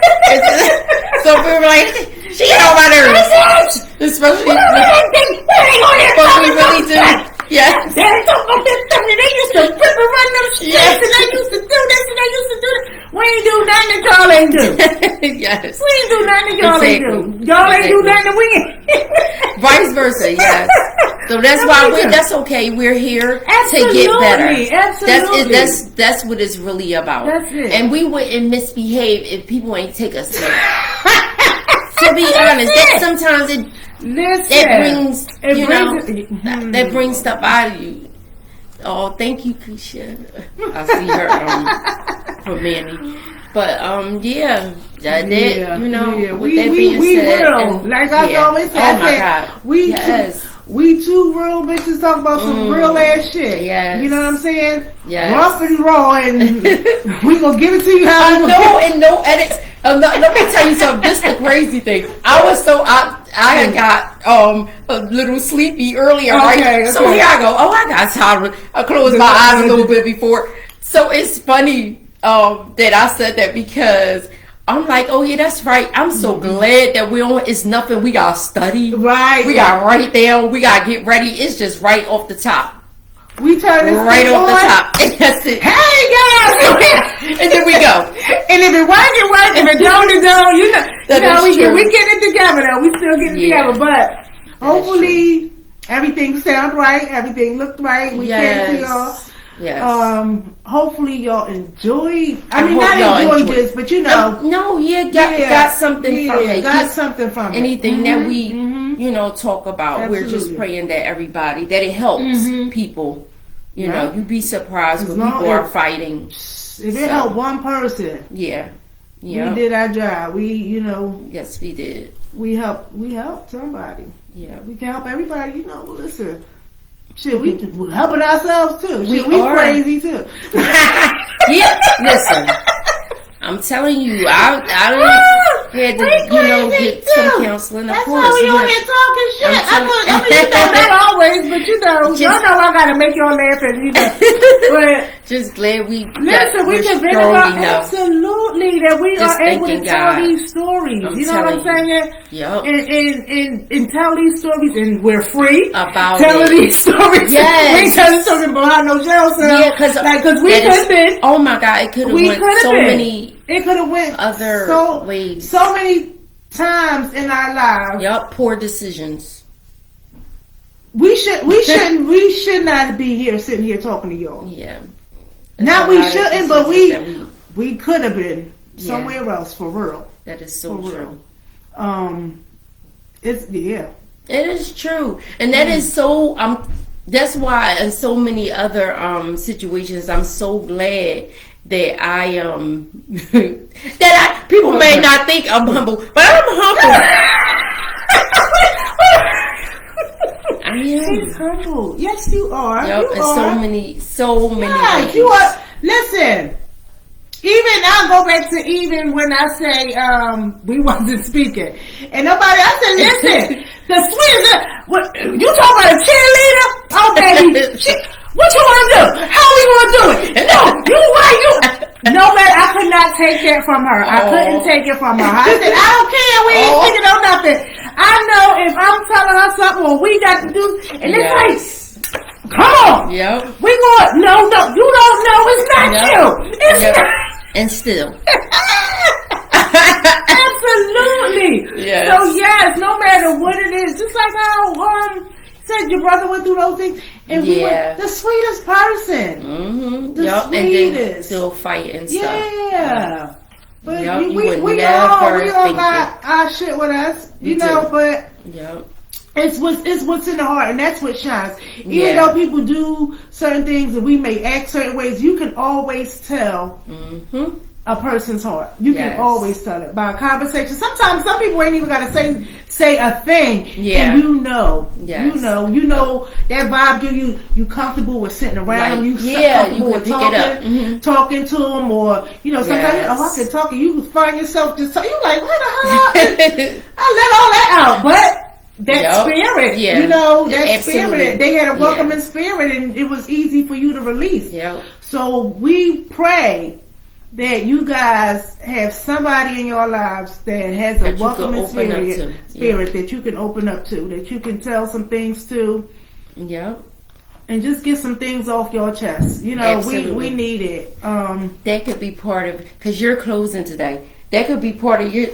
So we're like, she got on my nerves, especially. But we really do. Yes. They talk about this stuff, and they used to rip and run them streets, and they used to do this, and they used to do that. We ain't ain't do nothing that y'all ain't do. Yes. We ain't do nothing that y'all ain't do. Y'all ain't do nothing that we ain't. Vice versa, yes. So that's why that's okay. We're here to get better. Absolutely. That's what it's really about. That's it. And we wouldn't misbehave if people ain't take us serious. To be honest, that sometimes that brings stuff out of you. Oh, thank you, Keisha. I see her from Manny. But yeah, with that being said, real. Like I always say, oh my God, we two real bitches talk about some real ass shit. Yes. You know what I'm saying? Yes. Rough and raw, and we gonna give it to you how I know, and no edits. Let me tell you something. This is the crazy thing. I was I got a little sleepy earlier, right? Okay. So here I go. Oh, I got tired. I closed my eyes a little bit before. So it's funny that I said that because I'm like, oh yeah, that's right. I'm so glad that it's nothing we gotta study. Right. We gotta write down. We gotta get ready. It's just right off the top. We turn this right thing off the on. top. And that's it. Hey guys! And then we go. And if it work, it work. If it don't, it don't. You know, we get it together though. We still get it together. But hopefully everything sounds right. Everything looked right. We came to y'all. Yes. Hopefully y'all enjoy. I mean, not enjoy this, but you know. Got something from it. Got something from it. Anything that we, talk about, Absolutely. we're just praying that it helps people. You know, you'd be surprised when people are fighting. If it helped one person, we did our job. Yes, we did. We helped somebody. Yeah, we can help everybody. Listen. Shit, we're helping ourselves too. We are crazy too. Yeah, listen. I'm telling you, I had to, get some counseling. That's why we on here talking shit. I mean, not always, but y'all know I gotta make y'all laugh and But just glad we can vent about absolutely that we are able to tell these stories. You know what I'm saying? Yep. And tell these stories, and we're free about telling these stories. Yes. We ain't telling something behind no jail cell. Yeah, because we could have been. Oh my God, it could have went so many. It could have went other ways. So many times in our lives. Yup, poor decisions. We should not be here sitting here talking to y'all. Yeah. Now we shouldn't, but we could have been somewhere else for real. That is so true. It is true, and that is so. That's why in so many other situations, I'm so glad that I people may not think I'm humble, but I'm humble. I am. She's humble. Yes, you are. Yep, you and are. so many. Yes, ways. You are. Listen. I'll go back to when I say we wasn't speaking, and nobody. I said, listen, the sweetest. What you talking about a cheerleader? Oh baby, what you want to do? How we gonna do it? No, no matter. I could not take that from her. I couldn't take it from her. I said, I don't care. We ain't speaking on nothing. I know if I'm telling her something, what we got to do, and it's like, come on. Yep. We going, no, you don't know. It's not you. It's not. And still. Absolutely. Yes. So yes, no matter what it is, just like how said your brother went through those things, and we were the sweetest person. Mm-hmm. The sweetest. And then still fighting stuff. Yeah. But we all think got our shit with us, you know. But it's what's in the heart, and that's what shines. Even though people do certain things and we may act certain ways, you can always tell a person's heart. You can always tell it by a conversation. Sometimes some people ain't even gotta say a thing, and you know that vibe. You comfortable with sitting around them. You comfortable with talking to them, or sometimes I can talk, and you find yourself just you like, what the hell? I let all that out, but. That spirit, that spirit. They had a welcoming spirit, and it was easy for you to release. So we pray that you guys have somebody in your lives that has a welcoming spirit that you can open up to, that you can tell some things to. and just get some things off your chest. You know, Absolutely. we need it. That could be part of, because you're closing today. That could be part of your,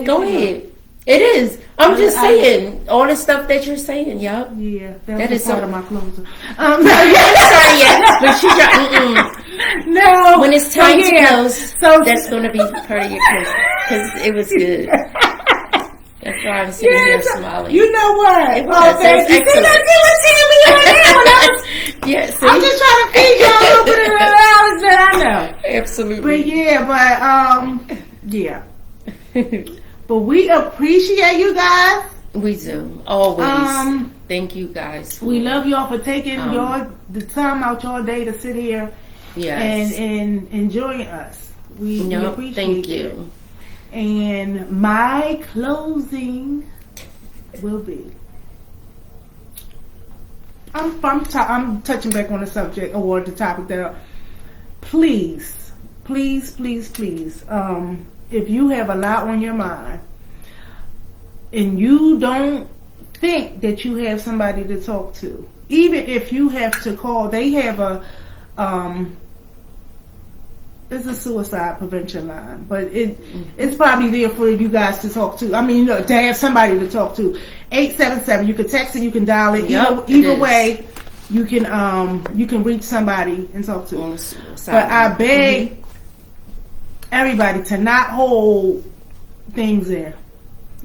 go ahead. It is. I'm just saying, all the stuff that you're saying, yup. Yeah, That was is part so- of my closing. I'm sorry, yeah. But she's like, No. when it's time but to yeah, close, so that's going to be part of your close. Because it was good. That's why I'm sitting here so- smiling. You know what? It was. It was See, excellent. that's Tammy on there when I was- Yeah, see? I'm just trying to feed you a little bit of the knowledge that I know. Absolutely. But yeah. But we appreciate you guys. We do. Always. Um, Thank you guys. We love y'all for taking the time out your day to sit here Yes. and enjoying us. We No, appreciate thank it. you. And my closing will be. I'm touching back on the subject or the topic there. Please, please, please, please. If you have a lot on your mind and you don't think that you have somebody to talk to, even if you have to call, they have it's a suicide prevention line, but it's probably there for you guys to talk to. I mean, to have somebody to talk to. 877. You can text it, you can dial it. Yep, either it is. way, you can reach somebody and talk to. On the suicide. But I beg everybody to not hold things in.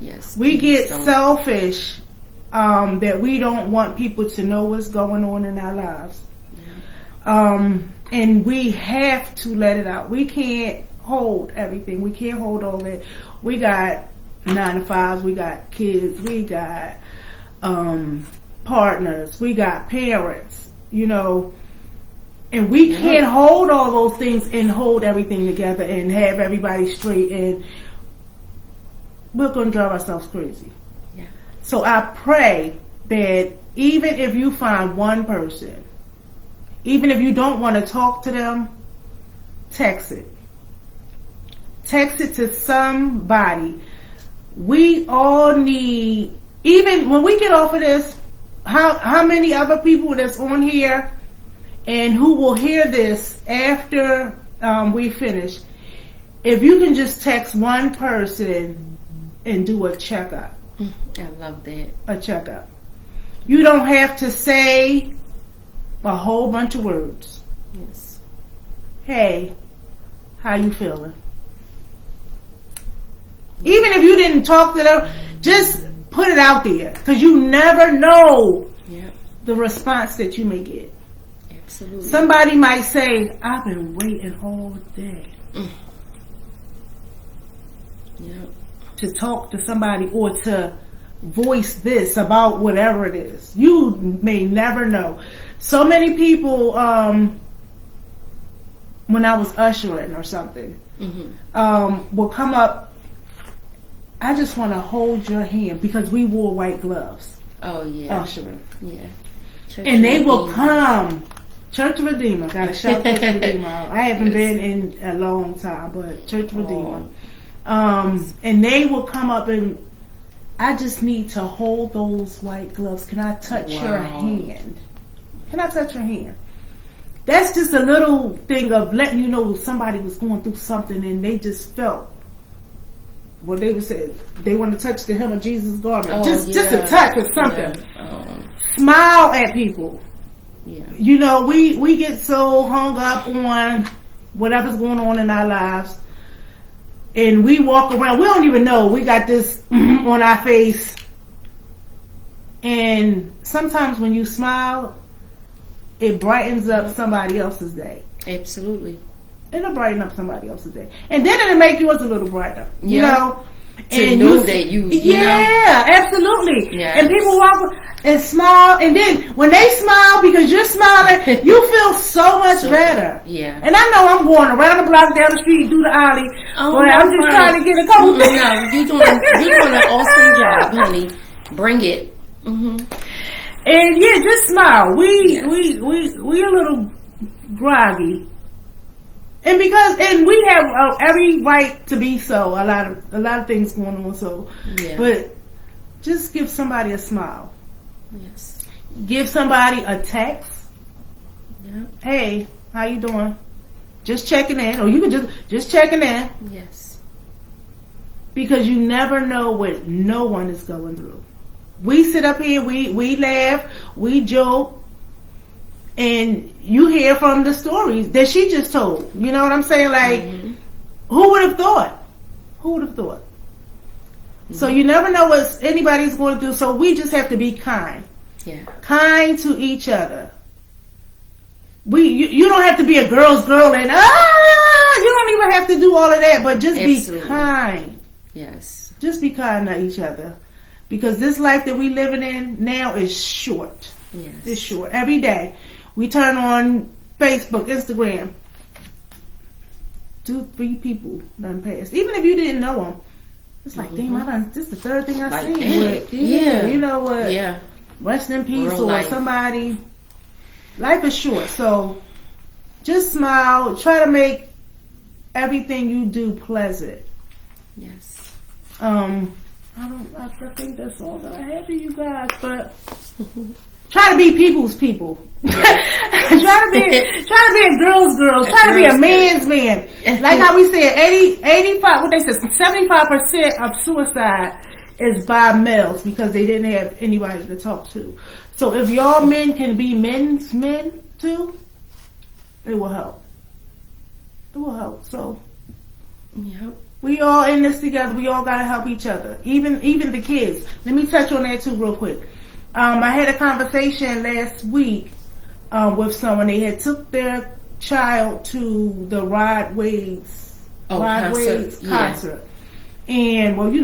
Yes. We please get don't. selfish that we don't want people to know what's going on in our lives. And we have to let it out. We can't hold everything. We can't hold all that. We got 9 to 5s. We got kids. We got partners. We got parents. You know, and we can't hold all those things and hold everything together and have everybody straight. And we're going to drive ourselves crazy. Yeah. So I pray that even if you find one person, even if you don't want to talk to them, text it. Text it to somebody. We all need, even when we get off of this, how many other people that's on here and who will hear this after we finish, if you can just text one person and do a checkup. I love that. A checkup. You don't have to say a whole bunch of words. Yes. Hey, how you feeling? Even if you didn't talk to them, just put it out there, because you never know Yep. the response that you may get. Absolutely. Somebody might say, I've been waiting all day Yep. to talk to somebody or to voice this about whatever it is. You may never know. So many people, when I was ushering or something, will come up, I just want to hold your hand, because we wore white gloves Oh yeah. ushering. Yeah. Church And they will Redeemer. come. Church Redeemer. Gotta shout Church Redeemer out. I haven't been in a long time, but Church Redeemer. And they will come up and I just need to hold those white gloves. Can I touch your Wow. hand? Can I touch your hand? That's just a little thing of letting you know somebody was going through something and they just felt what they would say. They want to touch the hem of Jesus' garment. Oh, just a yeah. touch or something. Yeah. Smile at people. Yeah. You know, we get so hung up on whatever's going on in our lives, and we walk around, we don't even know we got this on our face. And sometimes when you smile, it brightens up somebody else's day. Absolutely. It'll brighten up somebody else's day, and then it'll make yours a little brighter. You Yeah. know, To know that you yeah, absolutely. Yes. And people walk and smile, and then when they smile because you're smiling, you feel so much better. Yeah. And I know I'm going around the block, down the street, do the alley, Oh, but no, I'm just fine. trying to get a couple. No, you're doing an awesome job, honey. Bring it. Mm-hmm. And yeah, just smile. We a little groggy. And we have every right to be so. A lot of things going on. So, Yeah. but just give somebody a smile. Yes. Give somebody a text. Yeah. Hey, how you doing? Just checking in, or you can just checking in, Yes. because you never know what no one is going through. We sit up here, we laugh, we joke, and you hear from the stories that she just told. You know what I'm saying? Like, who would have thought? Who would have thought? So you never know what anybody's going through. So we just have to be kind. Yeah. Kind to each other. You don't have to be a girl's girl and you don't even have to do all of that, but just Absolutely. be kind. Yes. Just be kind to each other, because this life that we living in now is short. Yes. It's short. Every day we turn on Facebook, Instagram, 2-3 people done passed. Even if you didn't know them, it's like, damn, this is the third thing I Like, seen. damn. But, Yeah. you know what? Yeah. Rest in peace, Real or life. somebody. Life is short, so just smile. Try to make everything you do pleasant. Yes. I think that's all that I have for you guys, but try to be people's people. try to be a girl's girl. Try to be a man's man. Like how we said, 85, what they said, 75% of suicide is by males because they didn't have anybody to talk to. So if y'all men can be men's men too, it will help. It will help. So Yep. we all in this together. We all gotta help each other. Even the kids. Let me touch on that too real quick. I had a conversation last week with someone. They had took their child to the Rod Waves concert. And well, we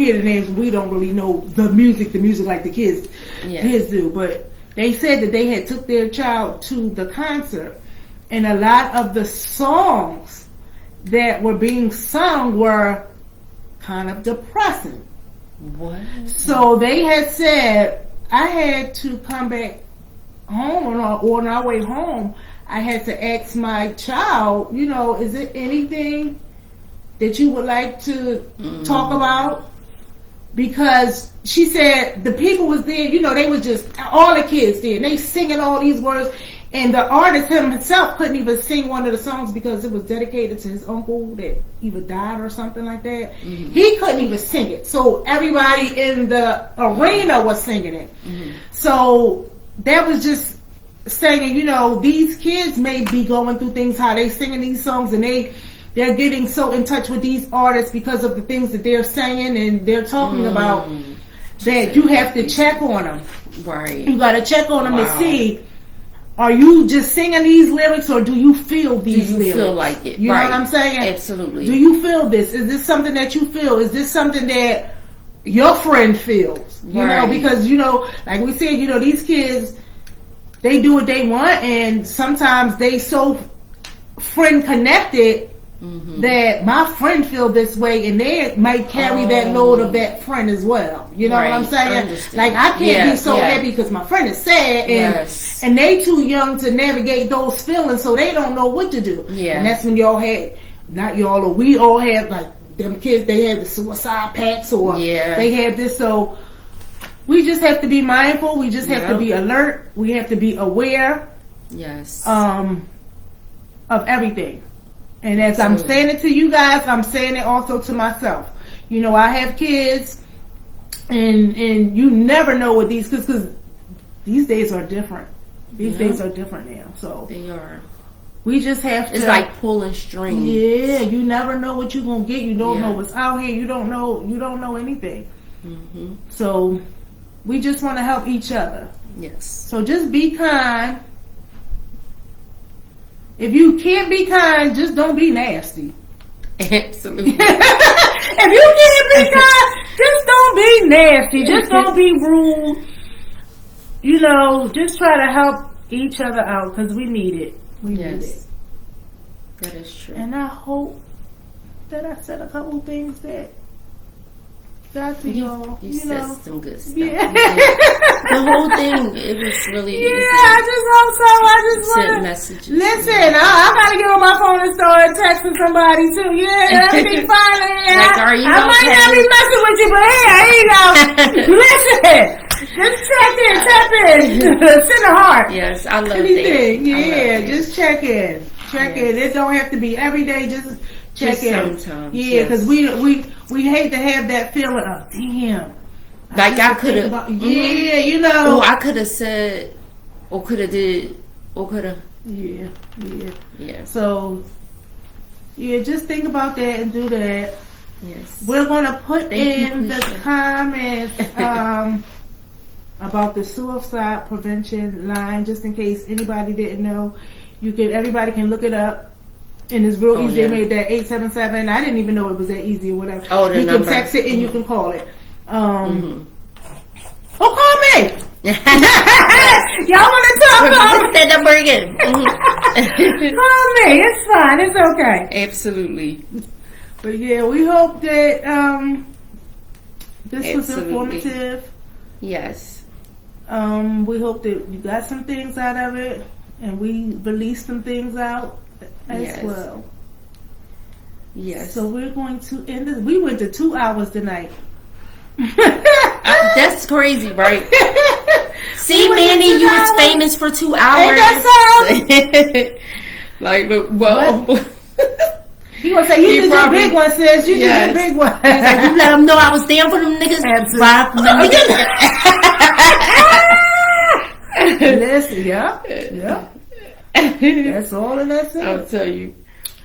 hear the names, we don't really know the music like the kids do. But they said that they had took their child to the concert, and a lot of the songs that were being sung were kind of depressing. What? So they had said, I had to come back home on our way home. I had to ask my child, is there anything that you would like to talk about? Because she said the people was there, they was just, all the kids there, and they singing all these words, and the artist himself couldn't even sing one of the songs because it was dedicated to his uncle that either died or something like that. He couldn't even sing it. So everybody in the arena was singing it. So that was just saying, these kids may be going through things, how they singing these songs, and they're getting so in touch with these artists because of the things that they're saying and they're talking about, that you have to check on them. Right. You got to check on them to see, are you just singing these lyrics, or do you feel these lyrics? Do you feel like it? You know what I'm saying? Absolutely. Do you feel this? Is this something that you feel? Is this something that your friend feels? You know, because, like we said, these kids, they do what they want, and sometimes they so friend connected that my friend feel this way, and they might carry that load of that friend as well. You know what I'm saying? Like, I can't be so happy because my friend is sad, and they too young to navigate those feelings, so they don't know what to do. And that's when y'all had, not y'all, or we all had, like, them kids, they had the suicide pacts, or they had this. So we just have to be mindful. We just have to be alert. We have to be aware of everything. And as I'm saying it to you guys, I'm saying it also to myself. I have kids, and you never know what because these days are different. These days are different now. So they are. We just have to. It's like pulling strings. Yeah, you never know what you're gonna get. You don't know what's out here. You don't know anything. So we just want to help each other. Yes. So just be kind. If you can't be kind, just don't be nasty. Absolutely. If you can't be kind, just don't be nasty. Just don't be rude. Just try to help each other out because we need it. We need it. That is true. And I hope that I said a couple things that got to y'all. You said some good stuff. Yeah. The whole thing, it was really easy. I just hope so. I just want to messages. Listen, I gotta get on my phone and start texting somebody too. Yeah, everything fine. Like, are you I might not be messing with you, but hey, Listen, Just check in, tap in, send a heart. Yes, I love Anything, that. I love yeah, that. just check in. Check in. It don't have to be every day, just check Just in. sometimes, Yeah, yes. because we hate to have that feeling of, damn. Like I just could think have. about- Yeah, you know. Or I could have said, or could have did, or could have. Yeah, yeah. Yes. So, yeah, just think about that and do that. Yes. We're gonna put Thank you, in the Keisha. comments about the suicide prevention line, just in case anybody didn't know. Everybody can look it up, and it's real Oh, easy. yeah. They made that 877. I didn't even know it was that easy or whatever. Oh, the you number. can text it and you Mhm. can call it. Mhm. Oh, call me. Y'all want to talk about Put that number again. Mhm. Call me. It's fine. It's okay. Absolutely. But yeah, we hope that this was Absolutely. informative. Yes. We hope that you got some things out of it, and we released some things out as Yes. well. Yes. So we're going to end this. We went to 2 hours tonight. That's crazy, right? See, We went to Manny, 2 you was hours. famous for 2 hours. that Like, well. He gonna say, you did the probably- big one, sis. You Yes. did the big one. You let them know I was down for them niggas. Listen, yeah. That's all and that's it. I'll tell you.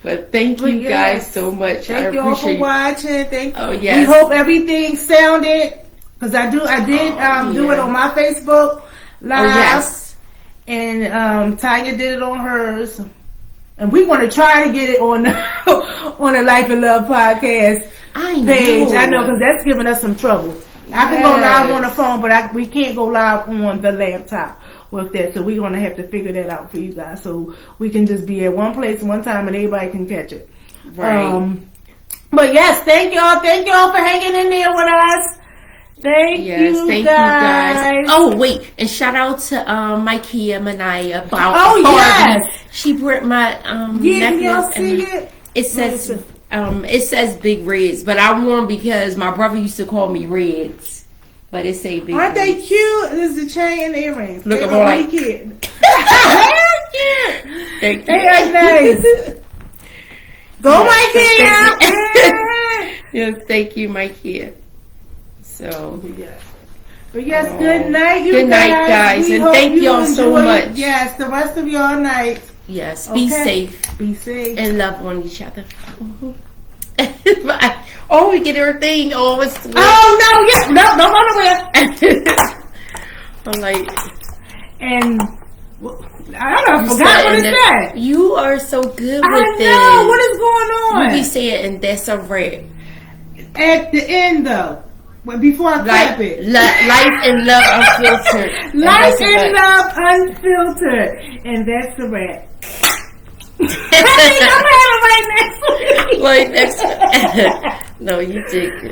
But thank you But guys yes, so much. I Thank you all for appreciate it. watching. Thank you. Oh, yes. We hope everything sounded, because I did do it yeah. on my Facebook Live. Oh, yes. And Tanya did it on hers. And we want to try to get it on on the Life and Love podcast I page. know. I know, because that's giving us some trouble. I can go live Yes. on the phone, but we can't go live on the laptop with that. So we're going to have to figure that out for you guys. So we can just be at one place one time and everybody can catch it. Right. But yes, thank y'all. Thank y'all for hanging in there with us. Thank you guys. Oh wait, and shout out to Mikea Manaya about Oh, Harvey. yes. She brought my Yeah, necklace. y'all see and it? it says Big Reds, but I wore them because my brother used to call me Reds, but it say Big Aren't Reds. they cute? This is the chain and earrings. Look, They I'm look like- cute. Thank you. They are nice. Go, Mikey! Yes, thank you, Mikea. So But yes, good night, you Good guys. night, guys, We and hope thank you y'all so enjoy, much. Yes, the rest of your night. yes, be Okay. safe Be safe. and love on each other. Oh, we get everything. Oh, it's Oh no! Yes, no, don't go nowhere. I'm like, And I don't forgot what it said. You are so good with I this. know what is going You be on. saying, and that's a wrap. At the end though, but before I clap it. Life and love unfiltered. And Life that's a and wrap. love unfiltered, and that's the wrap. I'm having right next week. Like, that's, no, you did good.